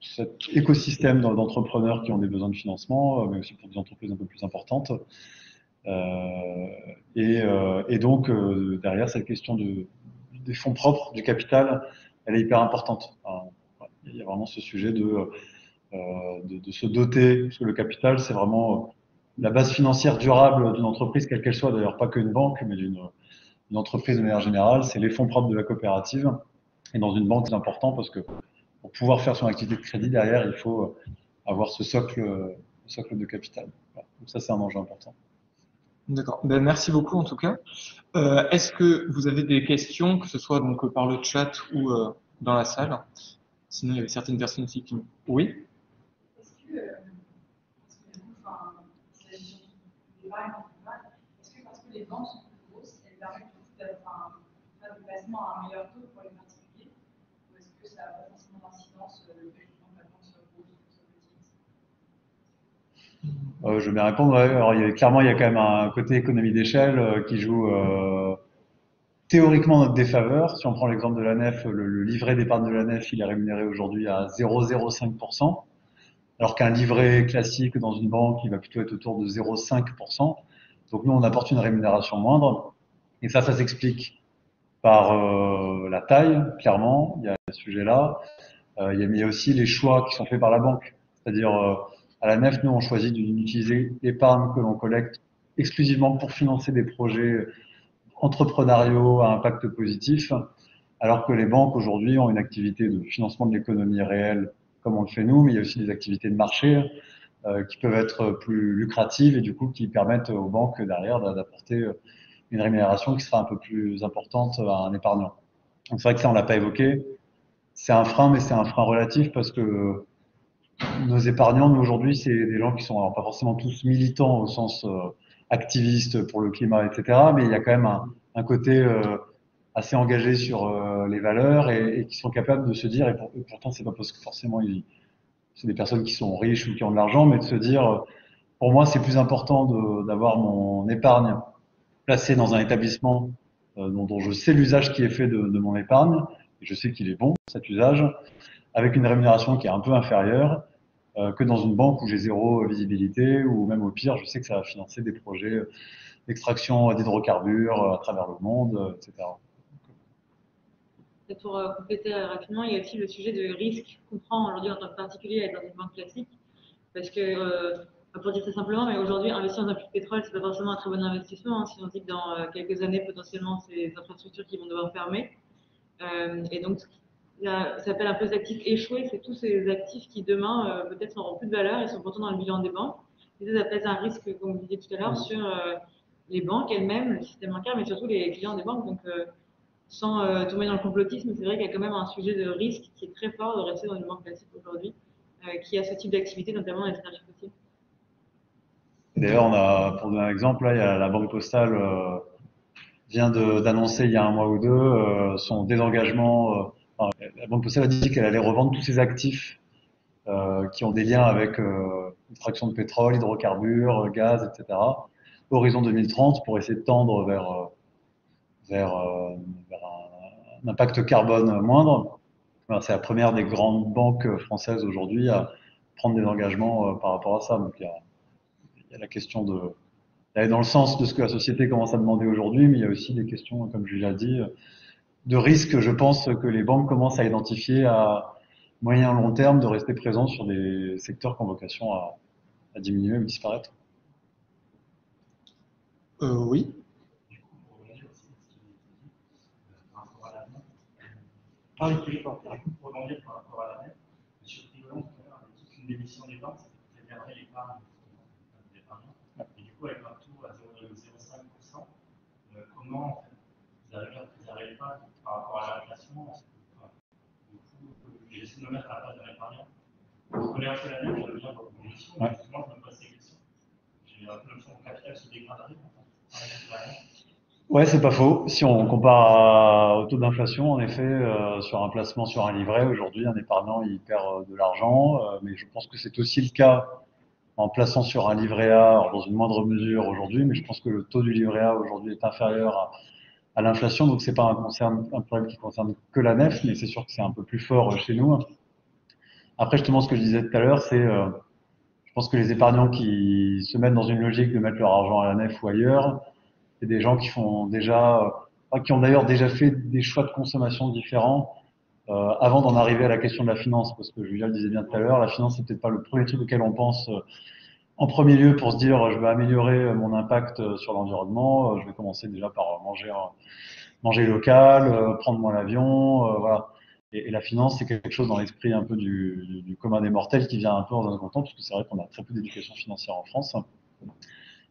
cet écosystème d'entrepreneurs qui ont des besoins de financement, mais aussi pour des entreprises un peu plus importantes. Et donc, derrière, cette question des fonds propres, du capital, elle est hyper importante. Enfin, il y a vraiment ce sujet de se doter, parce que le capital, c'est vraiment la base financière durable d'une entreprise, quelle qu'elle soit, d'ailleurs pas qu'une banque, mais d'une entreprise de manière générale, c'est les fonds propres de la coopérative. Et dans une banque, c'est important parce que pour pouvoir faire son activité de crédit, derrière, il faut avoir ce socle de capital. Voilà. Donc ça, c'est un enjeu important. D'accord. Ben, merci beaucoup en tout cas. Est-ce que vous avez des questions, que ce soit donc par le chat ou dans la salle? Sinon, il y avait certaines personnes aussi qui. Oui. Est-ce que, enfin, il s'agit surtout de l'épargne en général, est-ce que parce que les banques sont plus grosses, elles permettent de faire du placement à un meilleur taux pour les particuliers, ou est-ce que ça n'a pas forcément d'incidence le fait que la banque soit grosse ou soit petite? Je vais répondre. Ouais. Alors, clairement, il y a quand même un côté économie d'échelle qui joue théoriquement notre défaveur. Si on prend l'exemple de la nef, le livret d'épargne de la nef, il est rémunéré aujourd'hui à 0,05%, alors qu'un livret classique dans une banque, il va plutôt être autour de 0,5%. Donc nous, on apporte une rémunération moindre. Et ça s'explique par la taille, clairement, il y a ce sujet-là. Mais il y a aussi les choix qui sont faits par la banque. C'est-à-dire, À la nef, nous, on choisit d'utiliser l'épargne que l'on collecte exclusivement pour financer des projets entrepreneuriaux à impact positif, alors que les banques aujourd'hui ont une activité de financement de l'économie réelle, comme on le fait nous, mais il y a aussi des activités de marché qui peuvent être plus lucratives et du coup qui permettent aux banques derrière d'apporter une rémunération qui sera un peu plus importante à un épargnant. Donc c'est vrai que ça, on l'a pas évoqué. C'est un frein, mais c'est un frein relatif parce que nos épargnants, nous aujourd'hui, c'est des gens qui sont alors pas forcément tous militants au sens activiste pour le climat, etc. Mais il y a quand même un côté assez engagé sur les valeurs et qui sont capables de se dire, et pourtant c'est pas parce que forcément c'est des personnes qui sont riches ou qui ont de l'argent, mais de se dire, pour moi c'est plus important d'avoir mon épargne placée dans un établissement dont je sais l'usage qui est fait de mon épargne, et je sais qu'il est bon cet usage, avec une rémunération qui est un peu inférieure que dans une banque où j'ai zéro visibilité ou même au pire, je sais que ça va financer des projets d'extraction d'hydrocarbures à travers le monde, etc. Et pour compléter rapidement, il y a aussi le sujet de risque qu'on prend aujourd'hui en tant que particulier à être dans une banque classique. Parce que, pour dire ça simplement, mais aujourd'hui, investir dans un puits de pétrole, c'est pas forcément un très bon investissement. Hein, si on se dit que dans quelques années, potentiellement, c'est des infrastructures qui vont devoir fermer. Et donc, ça s'appelle un peu des actifs échoués. C'est tous ces actifs qui, demain, peut-être n'auront plus de valeur. Ils sont pourtant dans le bilan des banques. Et ça pèse un risque, comme vous disiez tout à l'heure, sur les banques elles-mêmes, le système bancaire, mais surtout les clients des banques. Donc, sans tomber dans le complotisme, c'est vrai qu'il y a quand même un sujet de risque qui est très fort de rester dans une banque classique aujourd'hui, qui a ce type d'activité, notamment dans les énergies fossiles. D'ailleurs, pour donner un exemple, là, il y a la Banque Postale vient d'annoncer il y a un mois ou deux son désengagement. Enfin, la Banque Postale a dit qu'elle allait revendre tous ses actifs qui ont des liens avec l'extraction de pétrole, hydrocarbures, gaz, etc. Horizon 2030 pour essayer de tendre vers un impact carbone moindre. Voilà, c'est la première des grandes banques françaises aujourd'hui à prendre des engagements par rapport à ça. Donc il y a la question d'aller dans le sens de ce que la société commence à demander aujourd'hui, mais il y a aussi des questions, comme je l'ai dit, de risque, je pense, que les banques commencent à identifier à moyen et long terme de rester présents sur des secteurs qui ont vocation à diminuer ou disparaître. Oui. Ah oui, pour rebondir par rapport à la nef, M. Trigolon, tout à l'heure, avait dit qu'une des missions des banques, c'était de préserver l'épargne des épargnants. Et du coup, avec un taux à 0,05%, comment en fait, vous arrivez à préserver l'épargne par rapport à l'inflation? Du coup, j'essaie de me mettre à la place d'un épargnant. Je connais un peu la nef, j'aime bien votre mission, mais justement, je me pose ces questions. J'ai un peu l'impression que le capital se dégraderait en fait. Ouais, c'est pas faux. Si on compare au taux d'inflation, en effet, sur un placement sur un livret, aujourd'hui, un épargnant, il perd de l'argent. Mais je pense que c'est aussi le cas en plaçant sur un livret A, alors dans une moindre mesure aujourd'hui. Mais je pense que le taux du livret A aujourd'hui est inférieur à l'inflation. Donc c'est pas un problème qui concerne que la nef, mais c'est sûr que c'est un peu plus fort chez nous. Après, justement, ce que je disais tout à l'heure, c'est je pense que les épargnants qui se mettent dans une logique de mettre leur argent à la nef ou ailleurs, c'est des gens qui font déjà, qui ont d'ailleurs déjà fait des choix de consommation différents avant d'en arriver à la question de la finance, parce que Julia le disait bien tout à l'heure, la finance c'est peut-être pas le premier truc auquel on pense en premier lieu pour se dire je vais améliorer mon impact sur l'environnement, je vais commencer déjà par manger local, prendre moins l'avion, voilà. Et la finance c'est quelque chose dans l'esprit un peu du commun des mortels qui vient un peu dans un second temps, parce que c'est vrai qu'on a très peu d'éducation financière en France.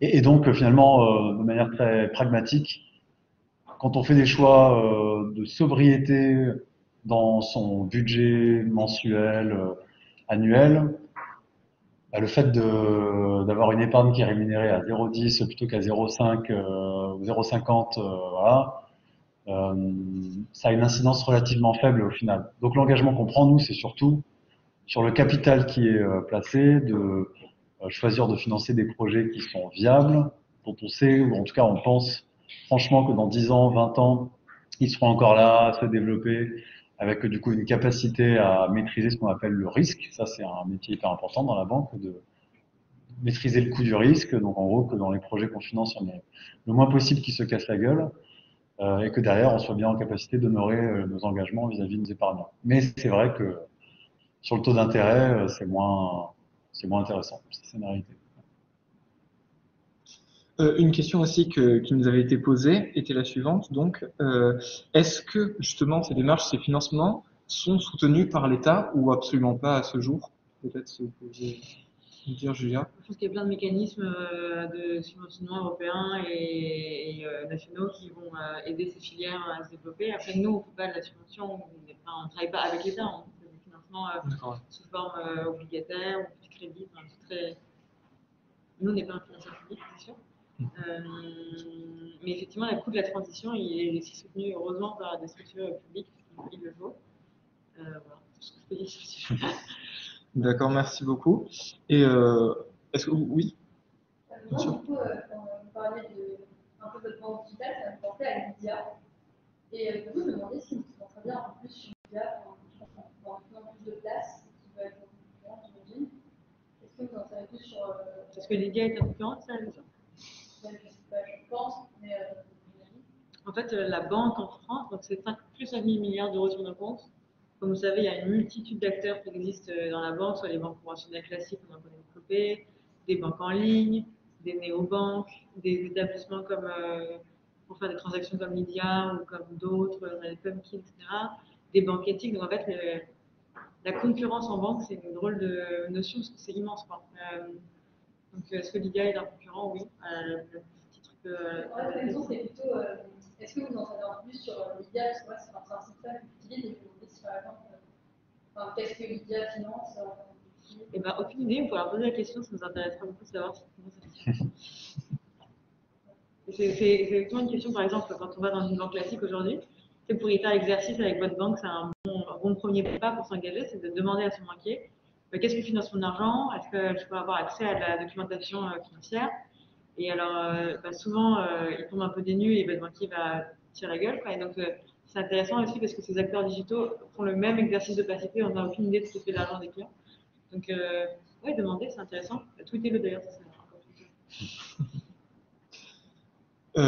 Et donc, finalement, de manière très pragmatique, quand on fait des choix de sobriété dans son budget mensuel, annuel, bah, le fait d'avoir une épargne qui est rémunérée à 0,10 plutôt qu'à 0,5 ou 0,50, voilà, ça a une incidence relativement faible au final. Donc l'engagement qu'on prend, nous, c'est surtout sur le capital qui est placé, de choisir de financer des projets qui sont viables, dont on sait, ou en tout cas on pense franchement que dans 10 ans, 20 ans, ils seront encore là à se développer avec du coup une capacité à maîtriser ce qu'on appelle le risque. Ça, c'est un métier hyper important dans la banque, de maîtriser le coût du risque. Donc en gros, que dans les projets qu'on finance, on ait le moins possible qui se casse la gueule et que derrière, on soit bien en capacité d'honorer nos engagements vis-à-vis de nos épargnants. Mais c'est vrai que sur le taux d'intérêt, c'est moins c'est moins intéressant, c'est une réalité. Une question aussi qui nous avait été posée était la suivante. Donc, est-ce que justement ces démarches, ces financements sont soutenus par l'État ou absolument pas à ce jour? Peut-être si vous pouvez nous dire, Julia. Je pense qu'il y a plein de mécanismes de subventionnement européens et nationaux qui vont aider ces filières à se développer. Après, nous, on ne fait pas de la subvention, on ne travaille pas avec l'État, on fait des financements sous forme obligataire ou de crédit. Enfin, nous, on n'est pas un financeur public, c'est sûr. Mais effectivement, le coût de la transition, il est aussi soutenu, heureusement, par des structures publiques qui le faut. Voilà, c'est ce que je peux dire sur ce sujet. D'accord, merci beaucoup. Et est-ce que oui? Moi, du coup, quand vous parlez un peu de votre banque digitale, ça me pensait à Lydia. Et du coup, je me demandais si vous pensez bien un peu plus sur Lydia, en faisant plus de place, qui va être concurrente, j'imagine. Est-ce que vous en savez plus sur. Parce que Lydia est concurrente, ça, ça? Je sais pas, je pense, mais j'imagine. En fait, la banque en France, donc c'est plus 5 000 milliards d'euros sur nos comptes. Comme vous savez, il y a une multitude d'acteurs qui existent dans la banque, soit les banques conventionnelles classiques, on en connaît développé, des banques en ligne, des néobanques, des établissements comme pour faire des transactions comme Lydia ou comme d'autres, Pumpkin, etc. Des banques éthiques. Donc en fait, la concurrence en banque, c'est une drôle de notion parce que c'est immense. Donc est-ce que Lydia est un concurrent? Oui. Le petit truc. La question, c'est plutôt est-ce que vous en savez un peu plus sur Lydia? Parce que moi, c'est un système que j'utilise et je me dis, par exemple, qu'est-ce que Lydia finance? Eh ben, aucune idée, on pourrait leur poser la question, ça nous intéresserait beaucoup de savoir comment ça fonctionne. C'est exactement une question, par exemple, quand on va dans une banque classique aujourd'hui, c'est pour y faire l'exercice avec votre banque, c'est un bon premier pas pour s'engager, c'est de demander à son banquier qu'est-ce que finance mon argent, est-ce que je peux avoir accès à de la documentation financière. Et alors, souvent, il tombe un peu des nues et votre banquier va tirer la gueule. Quoi. Et donc, c'est intéressant aussi parce que ces acteurs digitaux font le même exercice d'opacité, on n'a aucune idée de ce que fait l'argent des clients. Donc, ouais, demandez, c'est intéressant. Tweetez-le d'ailleurs, ça c'est encore plus.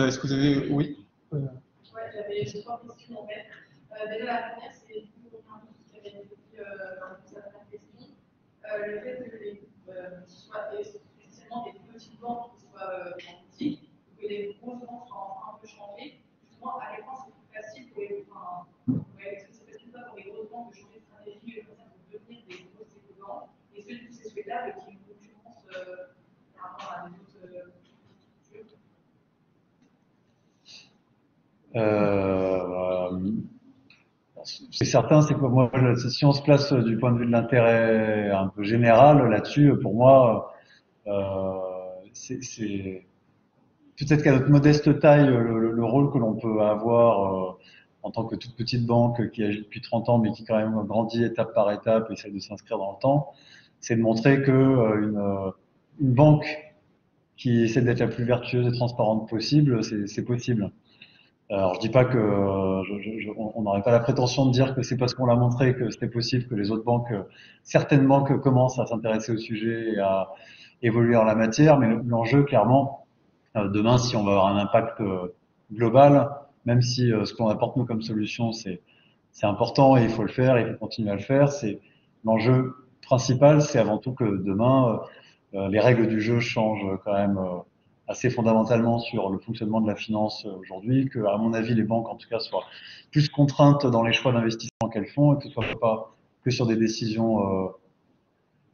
Est-ce que vous avez oui? Ouais, j'avais 3 questions en fait. Déjà, la première, c'est vous un peu ce qui avait été dit dans certaines questions. Le fait que ce soit essentiellement des petites banques qui soient en boutique, que les grosses banques soient enfin un peu changées, justement, à quel point c'est plus facile pour les. Enfin, est-ce que c'est facile pour les grosses banques de changer de stratégie et comme ça de devenir des grosses éco-banques? Est-ce que du coup c'est souhaitable qu'il y ait une concurrence par rapport à des autres structures? C'est certain, c'est que moi, si on se place du point de vue de l'intérêt un peu général là-dessus, pour moi, c'est peut-être qu'à notre modeste taille, le rôle que l'on peut avoir en tant que toute petite banque qui agit depuis 30 ans, mais qui quand même grandit étape par étape et essaie de s'inscrire dans le temps, c'est de montrer que une banque qui essaie d'être la plus vertueuse et transparente possible, c'est possible. Alors je dis pas que on n'aurait pas la prétention de dire que c'est parce qu'on l'a montré que c'était possible que les autres banques, certaines banques commencent à s'intéresser au sujet et à évoluer en la matière, mais l'enjeu clairement, demain si on va avoir un impact global, même si ce qu'on apporte nous comme solution c'est important et il faut le faire, et il faut continuer à le faire, c'est l'enjeu principal, c'est avant tout que demain les règles du jeu changent quand même assez fondamentalement sur le fonctionnement de la finance aujourd'hui, que, à mon avis, les banques, en tout cas, soient plus contraintes dans les choix d'investissement qu'elles font et que ce soit pas que sur des décisions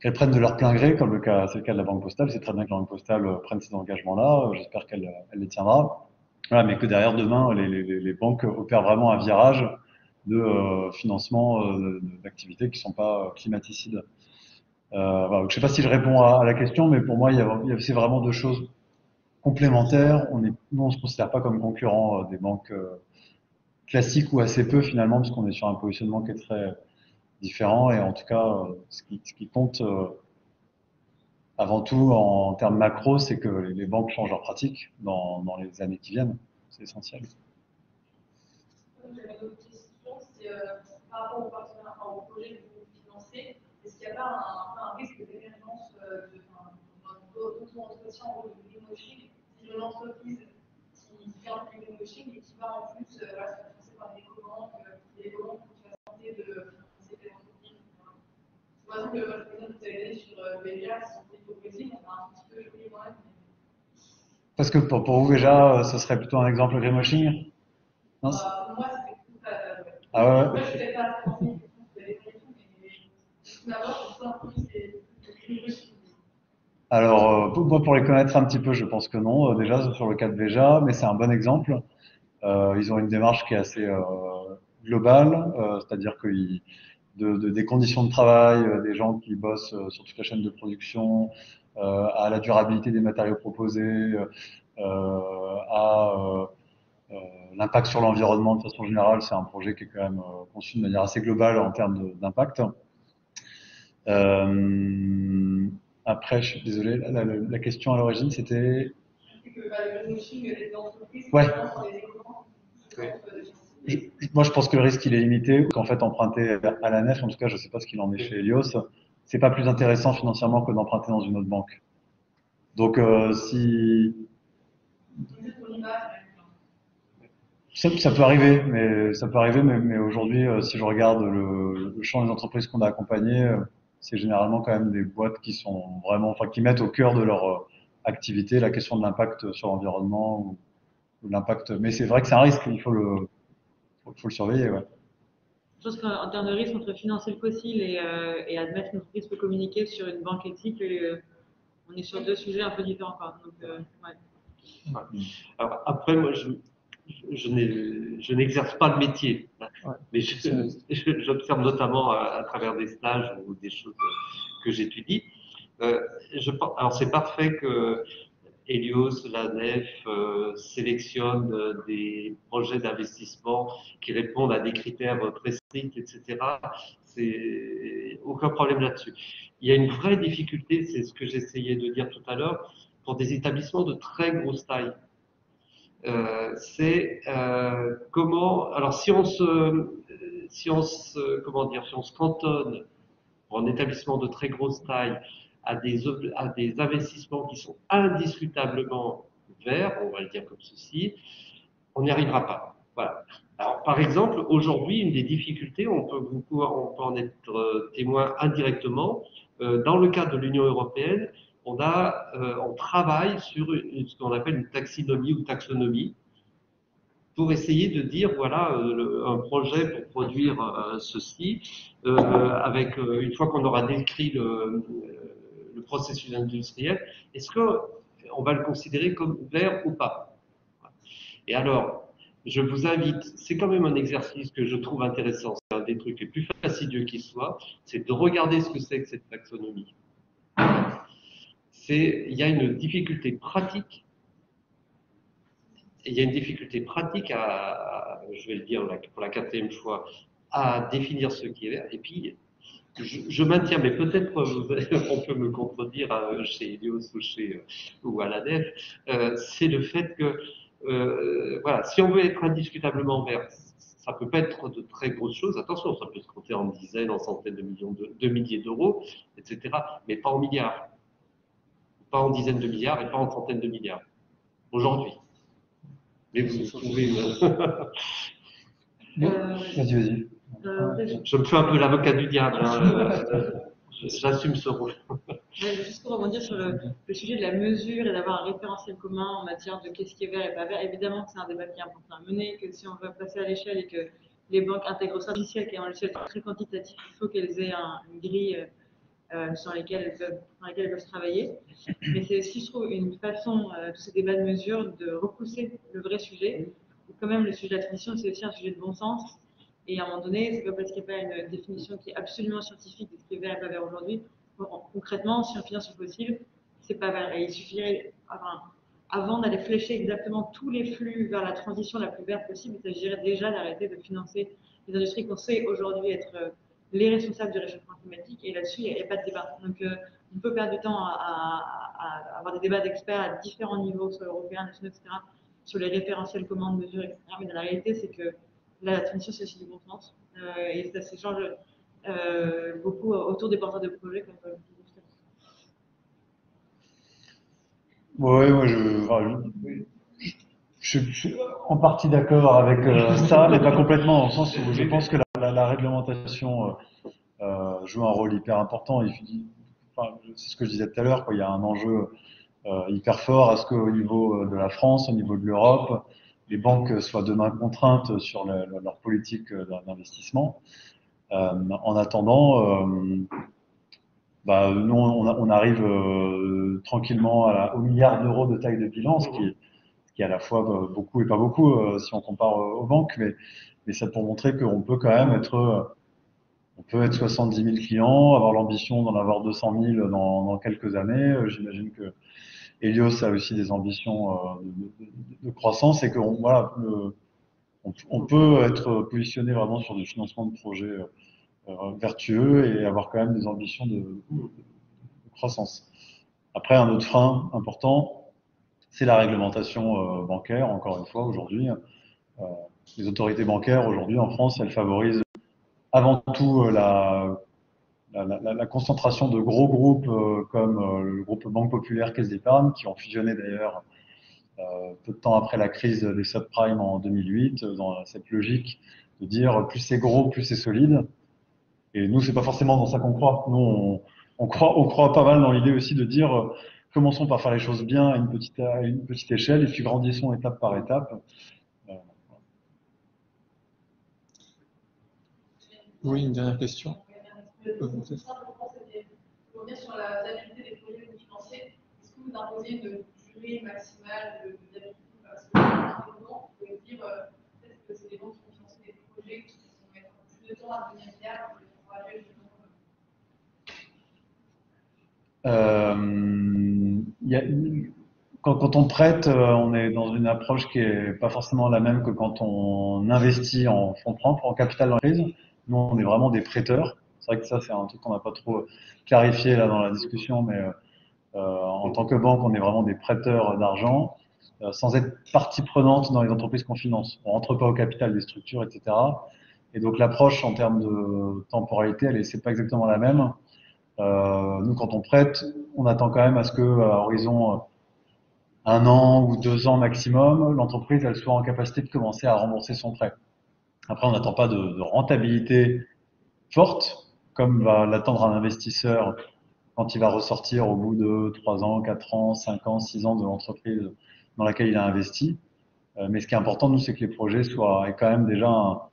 qu'elles prennent de leur plein gré, comme c'est le cas de la Banque Postale. C'est très bien que la Banque Postale prenne ces engagements-là. J'espère qu'elle les tiendra. Voilà, mais que derrière, demain, les banques opèrent vraiment un virage de financement d'activités qui ne sont pas climaticides. Voilà, je ne sais pas si je réponds à la question, mais pour moi, c'est vraiment deux choses complémentaires. Nous, on ne se considère pas comme concurrent des banques classiques ou assez peu finalement, parce qu'on est sur un positionnement qui est très différent. Et en tout cas, ce qui compte avant tout en termes macro, c'est que les banques changent leurs pratiques dans les années qui viennent. C'est essentiel. J'avais une autre question, c'est par rapport au partenariat, au projet que vous financez, est-ce qu'il n'y a pas un risque d'émergence d'auto-entretien en gros de greenwashing si une entreprise qui fait un peu de greenwashing et qui va en plus se faire financer par des éco-banques, qui va tenter de financer des entreprises. Par exemple, le exemple que vous avez donné sur Veja, si on fait au Brésil, on a un petit peu joli quand même. Parce que pour vous, déjà, ce serait plutôt un exemple greenwashing? Non, Pour moi, c'était tout ça. ah ouais, Moi, je ne sais pas trop si c'est des tout, mais tout d'abord, je pense que c'est greenwashing. alors, moi, pour les connaître un petit peu, je pense que non, déjà, sur le cas de Veja, mais c'est un bon exemple. Ils ont une démarche qui est assez globale, c'est-à-dire que des conditions de travail, des gens qui bossent sur toute la chaîne de production, à la durabilité des matériaux proposés, à l'impact sur l'environnement de façon générale, c'est un projet qui est quand même conçu de manière assez globale en termes d'impact. Après, je suis désolé, la question à l'origine, c'était... C'est que le greenwashing des entreprises, Ouais. sur les écrans, Moi, je pense que le risque, il est limité. Qu'en fait, emprunter à la nef, en tout cas, je ne sais pas ce qu'il en est chez Helios, c'est pas plus intéressant financièrement que d'emprunter dans une autre banque. Donc, si ça peut arriver, mais aujourd'hui, si je regarde le champ des entreprises qu'on a accompagnées, c'est généralement quand même des boîtes qui sont vraiment, enfin, qui mettent au cœur de leur activité la question de l'impact sur l'environnement ou l'impact. Mais c'est vrai que c'est un risque, il faut le surveiller, ouais. Je pense qu'en termes de risque entre financer le fossile et admettre qu'une entreprise peut communiquer sur une banque éthique, on est sur deux sujets un peu différents, quoi. Donc, ouais. Ouais. Alors, après, moi, je n'exerce pas le métier, Ouais. mais j'observe notamment à travers des stages ou des choses que j'étudie. Alors, c'est parfait que Helios, la nef, sélectionne des projets d'investissement qui répondent à des critères très stricts, etc. C'est aucun problème là-dessus. Il y a une vraie difficulté, c'est ce que j'essayais de dire tout à l'heure, pour des établissements de très grosse taille. C'est comment. Alors, si on se cantonne pour un établissement de très grosse taille à des investissements qui sont indiscutablement verts, on va le dire comme ceci, on n'y arrivera pas. Voilà. Alors, par exemple, aujourd'hui, une des difficultés, on peut en être témoin indirectement, dans le cadre de l'Union européenne, on travaille sur ce qu'on appelle une taxinomie ou taxonomie, pour essayer de dire, voilà, un projet pour produire ceci, avec une fois qu'on aura décrit le processus industriel, est-ce qu'on va le considérer comme vert ou pas? Et alors, je vous invite, c'est quand même un exercice que je trouve intéressant, c'est un des trucs les plus fastidieux qui soit, c'est de regarder ce que c'est que cette taxonomie. Il y a une difficulté pratique. Il y a une difficulté pratique je vais le dire pour la 4e fois, à définir ce qui est vert. Et puis, je maintiens, mais peut-être on peut me contredire chez Helios ou à la nef, c'est le fait que, voilà, si on veut être indiscutablement vert, ça peut pas être de très grosses choses. Attention, ça peut se compter en dizaines, en centaines de milliers d'euros, etc., mais pas en milliards. Pas en dizaines de milliards et pas en centaines de milliards. Aujourd'hui. Mais vous trouvez Vas-y. Je me fais un peu l'avocat du diable. J'assume ce rôle. Juste pour rebondir sur le sujet de la mesure et d'avoir un référentiel commun en matière de qu'est-ce qui est vert et pas vert, évidemment que c'est un débat qui est important à mener, que si on veut passer à l'échelle et que les banques intègrent ça logiciel qui est un logiciel très quantitatif, il faut qu'elles aient une grille dans laquelle elles peuvent travailler. Mais c'est aussi, je trouve, une façon, tous ces débats de mesure, de repousser le vrai sujet. Quand même, le sujet de la transition, c'est aussi un sujet de bon sens. Et à un moment donné, c'est pas parce qu'il n'y a pas une définition qui est absolument scientifique de ce qui est vert et pas vert aujourd'hui. Concrètement, si on finance sur fossile, c'est pas vert. Et il suffirait, avant d'aller flécher exactement tous les flux vers la transition la plus verte possible, il s'agirait déjà d'arrêter de financer les industries qu'on sait aujourd'hui être les responsables du réchauffement climatique, et là-dessus, il n'y a pas de débat. Donc, on peut perdre du temps à avoir des débats d'experts à différents niveaux, soit européens, nationaux, etc., sur les référentiels communs de mesure, etc. Mais la réalité, c'est que la transition, c'est aussi du bon sens. Et ça s'échange beaucoup autour des porteurs de projets, comme vous le disiez tout à l'heure. Oui, je suis en partie d'accord avec ça, mais pas complètement, dans le sens où je pense que la réglementation joue un rôle hyper important. c'est ce que je disais tout à l'heure, il y a un enjeu hyper fort à ce qu'au niveau de la France, au niveau de l'Europe, les banques soient demain contraintes sur leur politique d'investissement. En attendant, nous, on arrive tranquillement au milliard d'euros de taille de bilan, ce qui est à la fois beaucoup et pas beaucoup si on compare aux banques, mais c'est pour montrer qu'on peut quand même on peut être 70 000 clients, avoir l'ambition d'en avoir 200 000 dans quelques années. J'imagine que Helios a aussi des ambitions de croissance et qu'on voilà, on peut être positionné vraiment sur du financement de projets vertueux et avoir quand même des ambitions de croissance. Après, un autre frein important, c'est la réglementation bancaire. Encore une fois, aujourd'hui, les autorités bancaires aujourd'hui en France, elles favorisent avant tout la concentration de gros groupes comme le groupe Banque Populaire, Caisse d'Épargne, qui ont fusionné d'ailleurs peu de temps après la crise des subprimes en 2008, dans cette logique de dire plus c'est gros, plus c'est solide. Et nous, c'est pas forcément dans ça qu'on croit. Nous, on croit pas mal dans l'idée aussi de dire commençons par faire les choses bien à une petite échelle et puis grandissons étape par étape. Oui, une dernière question. Simplement, c'était de revenir sur la viabilité des projets que vous financez. Est-ce que vous imposez une durée maximale de viabilité? Parce que vous pouvez dire peut-être que c'est des banques qui vont financer des projets qui vont mettre plus de temps à devenir viables que les projets Quand on prête, on est dans une approche qui est pas forcément la même que quand on investit en fonds propres, en capital d'entreprise. Nous, on est vraiment des prêteurs. C'est vrai que ça, c'est un truc qu'on n'a pas trop clarifié là dans la discussion, mais en tant que banque, on est vraiment des prêteurs d'argent, sans être partie prenante dans les entreprises qu'on finance. On rentre pas au capital des structures, etc. Et donc l'approche en termes de temporalité, c'est pas exactement la même. Nous, quand on prête, on attend quand même à ce que, à horizon 1 an ou 2 ans maximum, l'entreprise elle soit en capacité de commencer à rembourser son prêt. Après, on n'attend pas de rentabilité forte, comme va l'attendre un investisseur quand il va ressortir au bout de 3 ans, 4 ans, 5 ans, 6 ans de l'entreprise dans laquelle il a investi. Mais ce qui est important, nous, c'est que les projets aient quand même déjà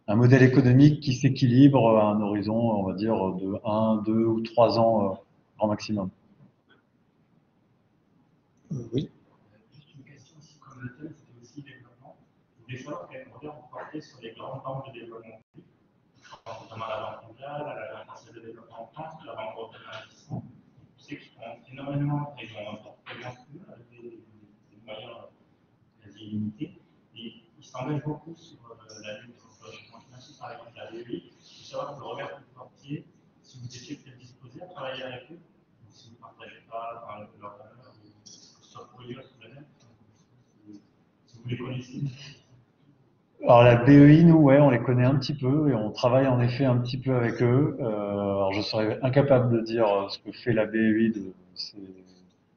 un modèle économique qui s'équilibre à un horizon, on va dire, de 1, 2 ou 3 ans grand maximum. Oui. Juste une question, si comme le thème c'était aussi développement, je voulais savoir quel regard vous portez sur les grandes banques de développement public, notamment la Banque mondiale, la Banque française de développement en France, la Banque européenne d'investissement. Je sais qu'ils font énormément, ils ont un portefeuille monstrueux avec des moyens quasi illimités, et ils s'engagent beaucoup sur la lutte contre le changement climatique, par exemple la BEI. Je voulais savoir le regard que vous portiez, si vous étiez peut-être disposé à travailler avec eux, ou si vous ne partagez pas leur valeur. Si vous les connaissez. Alors la BEI, nous, ouais, on les connaît un petit peu et on travaille en effet un petit peu avec eux. Alors je serais incapable de dire ce que fait la BEI, c'est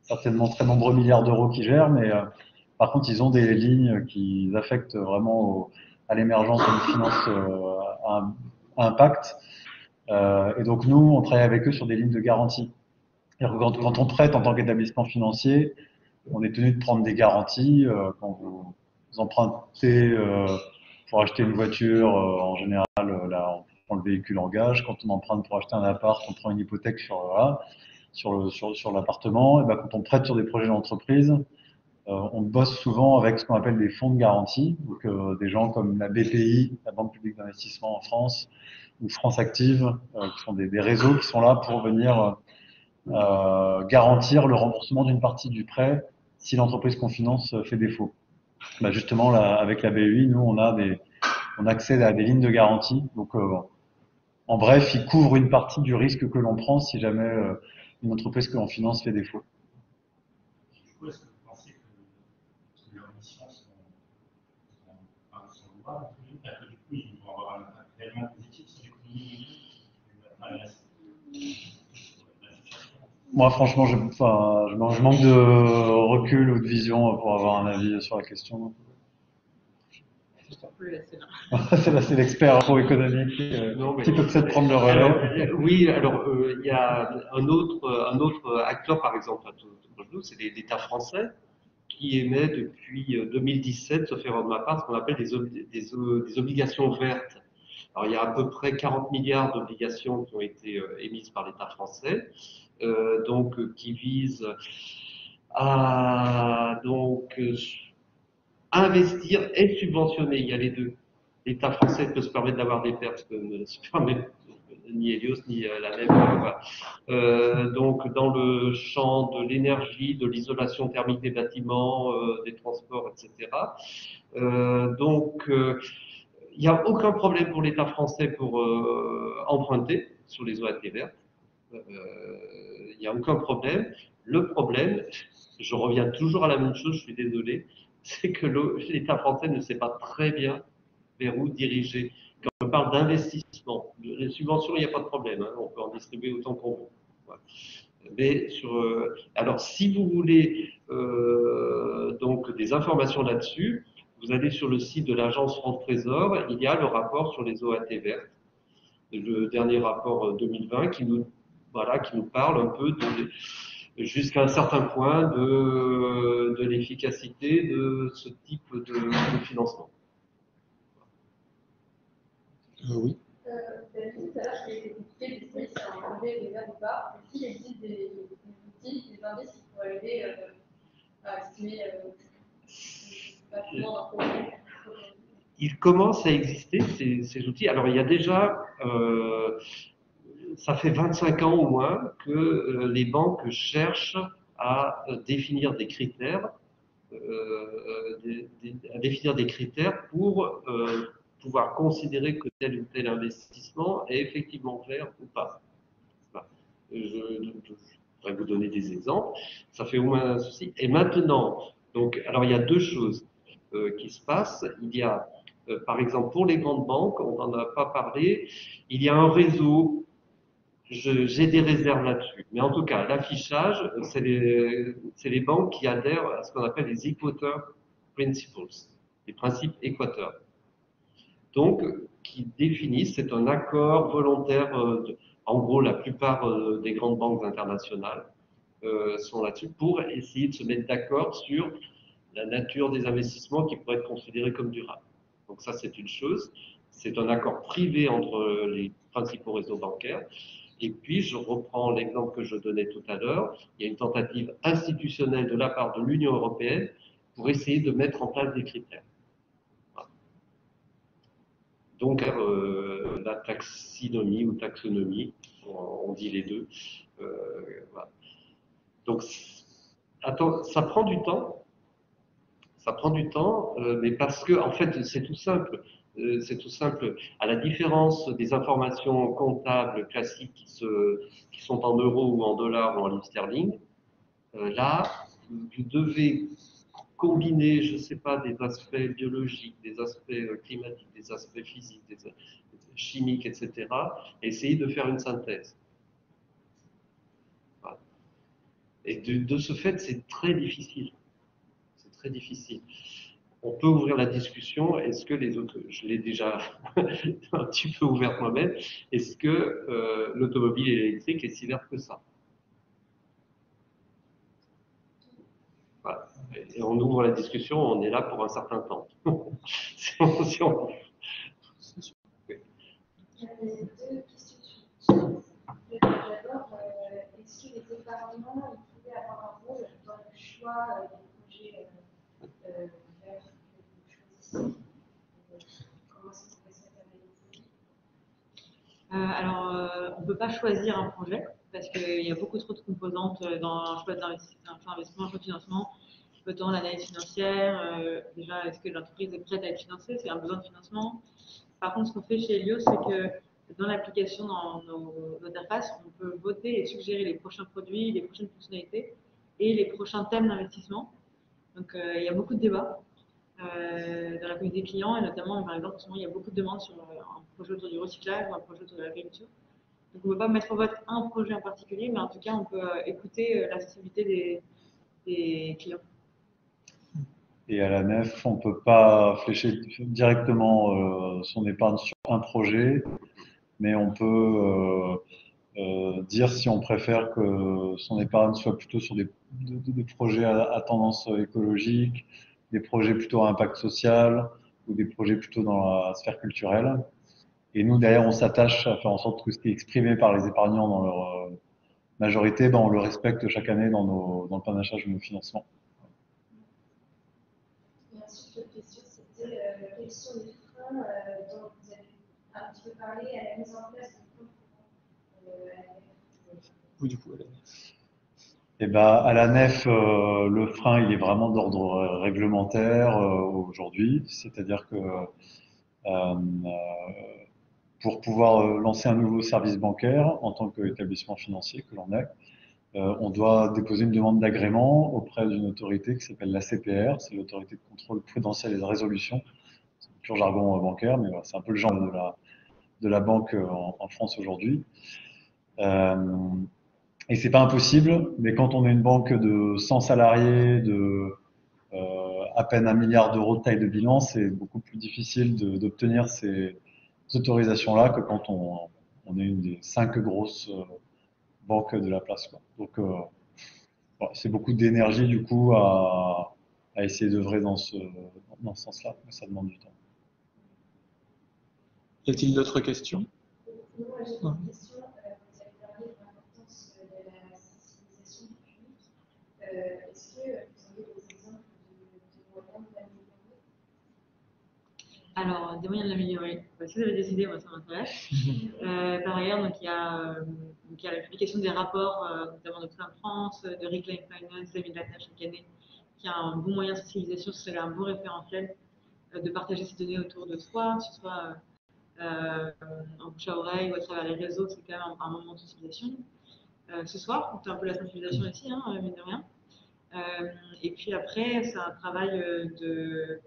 certainement très nombreux milliards d'euros qu'ils gèrent, mais par contre ils ont des lignes qui affectent vraiment à l'émergence d'une finance à impact. Et donc nous, on travaille avec eux sur des lignes de garantie. Quand on prête en tant qu'établissement financier, on est tenu de prendre des garanties. Quand vous empruntez pour acheter une voiture, en général, là, on prend le véhicule en gage. Quand on emprunte pour acheter un appart, on prend une hypothèque sur l'appartement. Et ben, quand on prête sur des projets d'entreprise, on bosse souvent avec ce qu'on appelle des fonds de garantie. Donc, des gens comme la BPI, la Banque publique d'investissement en France, ou France Active, qui sont des réseaux qui sont là pour venir garantir le remboursement d'une partie du prêt si l'entreprise qu'on finance fait défaut. Bah justement, là, avec la BEI, nous, on accède à des lignes de garantie. Donc, en bref, ils couvrent une partie du risque que l'on prend si jamais une entreprise que l'on finance fait défaut. Du coup, est-ce que vous pensez que leurs missions sont louables, que du coup, ils vont avoir un impact réellement positif sur l'économie mondiale? Moi, franchement, je manque de recul ou de vision pour avoir un avis sur la question. peux le laisser là. C'est l'expert macroéconomique qui peut peut-être prendre le relais. Alors, oui, alors il y a un autre acteur, par exemple, à tout nous, c'est l'État français qui émet depuis 2017, sauf erreur de ma part, ce qu'on appelle des obligations vertes. Alors, il y a à peu près 40 milliards d'obligations qui ont été émises par l'État français, qui visent à investir et subventionner. Il y a les deux. L'État français peut se permettre d'avoir des pertes que ne se permet ni Helios ni la NEF. Donc, dans le champ de l'énergie, de l'isolation thermique des bâtiments, des transports, etc. Il n'y a aucun problème pour l'État français pour emprunter sur les OAT vertes. Il n'y a aucun problème. Le problème, je reviens toujours à la même chose, je suis désolé, c'est que l'État français ne sait pas très bien vers où diriger. Quand on parle d'investissement, les subventions, il n'y a pas de problème, hein, on peut en distribuer autant qu'on veut. Voilà. Mais alors, si vous voulez donc des informations là-dessus, vous allez sur le site de l'Agence France Trésor, il y a le rapport sur les OAT vertes, le dernier rapport 2020 qui nous parle un peu jusqu'à un certain point de l'efficacité de ce type de financement. Oui. Vous avez dit tout à l'heure qu'il était compliqué d'estimer si un projet est vert ou pas. Est-ce qu'il existe des outils, des indices qui pourraient aider à estimer l'appartement d'un projet? Il commence à exister ces outils. Alors il y a déjà, ça fait 25 ans au moins que les banques cherchent à définir des critères, pour pouvoir considérer que tel ou tel investissement est effectivement vert ou pas. Je pourrais vous donner des exemples. Ça fait au moins un souci. Et maintenant, alors il y a deux choses qui se passent. Il y a, par exemple, pour les grandes banques, on n'en a pas parlé, il y a un réseau. J'ai des réserves là-dessus. Mais en tout cas, l'affichage, c'est les banques qui adhèrent à ce qu'on appelle les Equator Principles, les principes Équateur. Donc, qui définissent, c'est un accord volontaire. En gros, la plupart des grandes banques internationales sont là-dessus pour essayer de se mettre d'accord sur la nature des investissements qui pourraient être considérés comme durables. Donc ça, c'est une chose. C'est un accord privé entre les principaux réseaux bancaires. Et puis, je reprends l'exemple que je donnais tout à l'heure. Il y a une tentative institutionnelle de la part de l'Union européenne pour essayer de mettre en place des critères. Donc, la taxinomie ou taxonomie, on dit les deux. Voilà. Donc, attends, ça prend du temps. Ça prend du temps, mais parce que, en fait, c'est tout simple. C'est tout simple. À la différence des informations comptables classiques qui sont en euros ou en dollars ou en livres sterling, là, vous devez combiner, je ne sais pas, des aspects biologiques, des aspects climatiques, des aspects physiques, des chimiques, etc., et essayer de faire une synthèse. Voilà. Et de ce fait, c'est très difficile. C'est très difficile. On peut ouvrir la discussion. Est-ce que les autres, je l'ai déjà un petit peu ouverte moi-même, est-ce que l'automobile électrique est si verte que ça? Voilà. Et on ouvre la discussion, on est là pour un certain temps. si on... J'avais deux questions sur d'abord, est-ce que les gouvernements pouvaient avoir un rôle dans le choix des projets verts que vous choisissez? Comment est-ce que ça peut se Alors, on ne peut pas choisir un projet parce qu'il y a beaucoup trop de composantes dans un choix d'investissement, un choix de financement. Peut-on l'analyse financière, déjà, est-ce que l'entreprise est prête à être financée? C'est un besoin de financement. Par contre, ce qu'on fait chez Helios, c'est que dans l'application, dans nos interfaces, on peut voter et suggérer les prochains produits, les prochaines fonctionnalités et les prochains thèmes d'investissement. Donc, il y a beaucoup de débats dans la communauté client et notamment, par exemple, en ce moment, il y a beaucoup de demandes sur un projet autour du recyclage ou un projet autour de l'agriculture. Donc, on ne peut pas mettre en vote un projet en particulier, mais en tout cas, on peut écouter la sensibilité des clients. Et à la nef, on ne peut pas flécher directement son épargne sur un projet, mais on peut dire si on préfère que son épargne soit plutôt sur des projets à tendance écologique, des projets plutôt à impact social ou des projets plutôt dans la sphère culturelle. Et nous, derrière, on s'attache à faire en sorte que ce qui est exprimé par les épargnants dans leur majorité, ben, on le respecte chaque année dans le panachage de nos financements. Et ensuite, l'autre question, c'était quels sont les freins dont vous avez un petit peu parlé à la mise en place de fonds Oui, du coup, Et ben, à la nef, le frein, il est vraiment d'ordre réglementaire aujourd'hui. C'est-à-dire que pour pouvoir lancer un nouveau service bancaire en tant qu'établissement financier que l'on est, on doit déposer une demande d'agrément auprès d'une autorité qui s'appelle l'ACPR, c'est l'autorité de contrôle prudentiel et de résolution. C'est pur jargon bancaire, mais voilà, c'est un peu le genre de la banque en France aujourd'hui. Et c'est pas impossible, mais quand on est une banque de 100 salariés, de à peine 1 milliard d'euros de taille de bilan, c'est beaucoup plus difficile d'obtenir ces autorisations-là que quand on est une des 5 grosses banques de la place, quoi. Donc, voilà, c'est beaucoup d'énergie du coup à essayer d'œuvrer dans ce sens-là, mais ça demande du temps. Y a-t-il d'autres questions? Moi, j'ai une question. Vous avez parlé de l'importance de la sensibilisation du public. Est-ce que vous avez des exemples de moyens de l'améliorer? Alors, des moyens de l'améliorer. Si vous avez décidé, moi, ça m'intéresse. Par ailleurs, donc, il y a la publication des rapports, notamment d'Oxfam France, de Reclaim Finance, David Latta chaque année, qui a un bon moyen de sensibilisation, c'est un bon référentiel de partager ces données autour de soi, que ce soit en bouche à oreille ou à travers les réseaux, c'est quand même un moment de sensibilisation. Ce soir, c'est un peu la sensibilisation ici, hein, mine de rien. Et puis après, c'est un travail de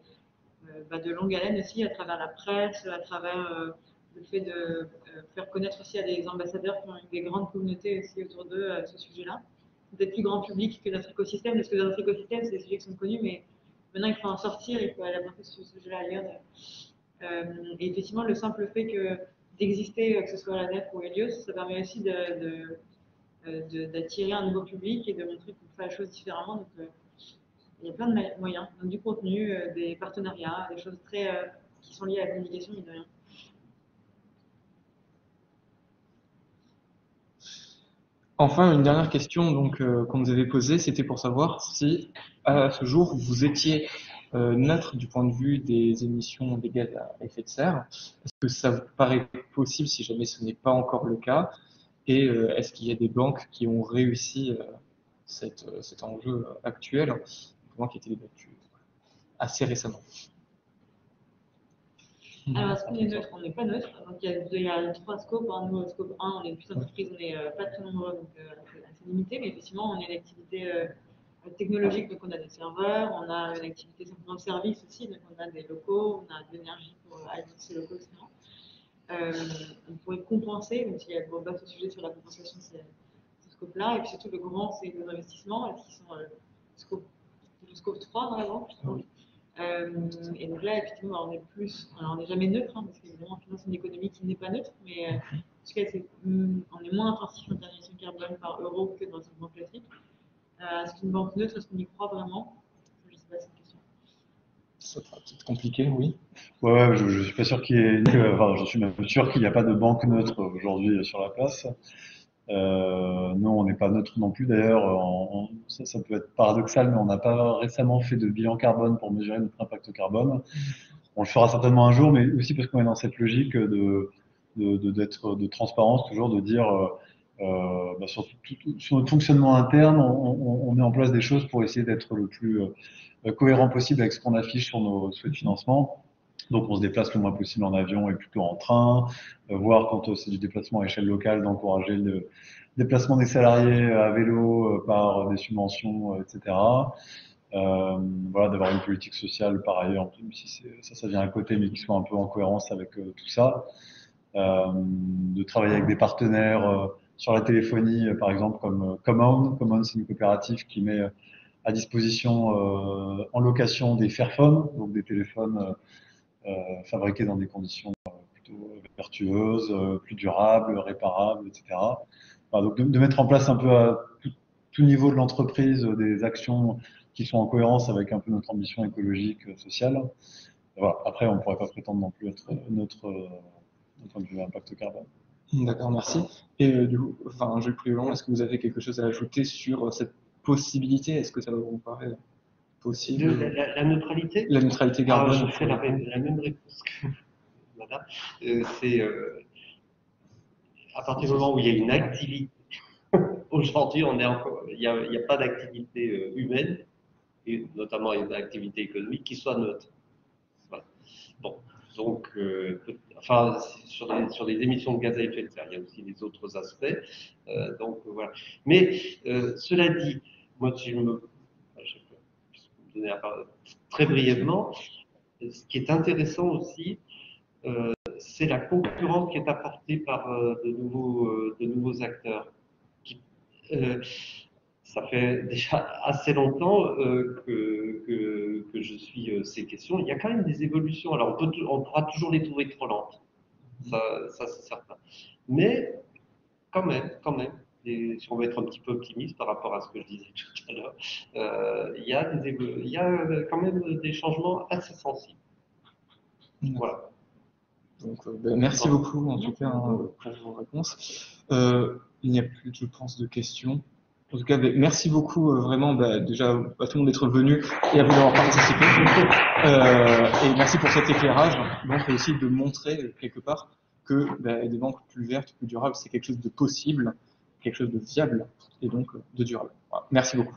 longue haleine aussi, à travers la presse, à travers le fait de faire connaître aussi à des ambassadeurs qui ont des grandes communautés aussi autour d'eux ce sujet-là. Peut-être plus grand public que notre écosystème, parce que dans notre écosystème, c'est des sujets qui sont connus, mais maintenant il faut en sortir, il faut aller apporter ce sujet-là ailleurs. Et effectivement, le simple fait d'exister, que ce soit à la nef ou Helios, ça permet aussi d'attirer un nouveau public et de montrer qu'on fait la chose différemment. Donc, il y a plein de moyens, donc du contenu, des partenariats, des choses très qui sont liées à la communication, mine de rien. Enfin, une dernière question donc qu'on nous avait posée, c'était pour savoir si, à ce jour, vous étiez neutre du point de vue des émissions des gaz à effet de serre. Est-ce que ça vous paraît possible si jamais ce n'est pas encore le cas? Et est-ce qu'il y a des banques qui ont réussi cet enjeu actuel, qui a été débattu assez récemment? Alors, est-ce qu'on est neutre? On n'est pas neutre. Donc, il y a 3 scopes. Hein. Nous, au scope 1, on est une petite entreprise, on n'est pas très nombreux, donc assez limité. Mais effectivement, on est une activité technologique, donc on a des serveurs, on a une activité simplement de service aussi, donc on a des locaux, on a de l'énergie pour alimenter ces locaux, etc. On pourrait compenser, même s'il y a un vaste sujet sur la compensation de ce scope-là. Et puis surtout, le grand, c'est nos investissements, qui sont le scope 3 dans la banque, justement. Et donc là, effectivement, on est plus, alors on n'est jamais neutre, hein, parce qu'évidemment, on finance une économie qui n'est pas neutre, mais en tout cas, on est moins intensif en termes d'émissions carbone par euro que dans une banque classique. Est-ce qu'une banque neutre, est-ce qu'on y croit vraiment? Je ne sais pas, c'est une question. Ça sera peut-être compliqué, oui. Ouais, je suis pas sûr enfin, je suis même sûr qu'il n'y a pas de banque neutre aujourd'hui sur la place. Nous, on n'est pas neutre non plus. D'ailleurs, ça peut être paradoxal, mais on n'a pas récemment fait de bilan carbone pour mesurer notre impact carbone. On le fera certainement un jour, mais aussi parce qu'on est dans cette logique de transparence, toujours de dire sur notre fonctionnement interne, on met en place des choses pour essayer d'être le plus cohérent possible avec ce qu'on affiche sur nos souhaits de financement. Donc on se déplace le moins possible en avion et plutôt en train, voire quand c'est du déplacement à échelle locale, d'encourager le déplacement des salariés à vélo par des subventions, etc. Voilà, d'avoir une politique sociale par ailleurs, même si ça vient à côté, mais qui soit un peu en cohérence avec tout ça. De travailler avec des partenaires sur la téléphonie, par exemple, comme Common. Common, c'est une coopérative qui met à disposition en location des Fairphone, donc des téléphones fabriqués dans des conditions plutôt vertueuses, plus durables, réparables, etc. Voilà, donc de mettre en place un peu à tout niveau de l'entreprise des actions qui sont en cohérence avec un peu notre ambition écologique, sociale. Voilà. Après, on ne pourrait pas prétendre non plus être notre point de vue impact carbone. D'accord, merci. Et du coup, enfin, Jules Privon, est-ce que vous avez quelque chose à ajouter sur cette possibilité? Est-ce que ça vous paraît possible? La neutralité? La neutralité carbone. Je fais la même réponse que madame. C'est à partir du moment où il y a une activité. Aujourd'hui, il n'y a pas d'activité humaine, et notamment une activité économique, qui soit neutre. Voilà. Bon, donc, enfin, sur les émissions de gaz à effet de serre, il y a aussi les autres aspects. Donc, voilà. Mais, cela dit, moi, je peux me donner la parole très brièvement. Ce qui est intéressant aussi, c'est la concurrence qui est apportée par de nouveaux acteurs. Ça fait déjà assez longtemps que je suis ces questions. Il y a quand même des évolutions. Alors, on pourra toujours les trouver trop lentes. Ça c'est certain. Mais, quand même, et si on veut être un petit peu optimiste par rapport à ce que je disais tout à l'heure, il y a quand même des changements assez sensibles. Voilà. Donc, merci beaucoup en tout cas pour vos réponses. Il n'y a plus, je pense, de questions. En tout cas, merci beaucoup vraiment déjà à tout le monde d'être venu et à vous d'avoir participé. Et merci pour cet éclairage. Donc, et aussi de montrer quelque part que des banques plus vertes, plus durables, c'est quelque chose de possible, quelque chose de viable et donc de durable. Voilà. Merci beaucoup.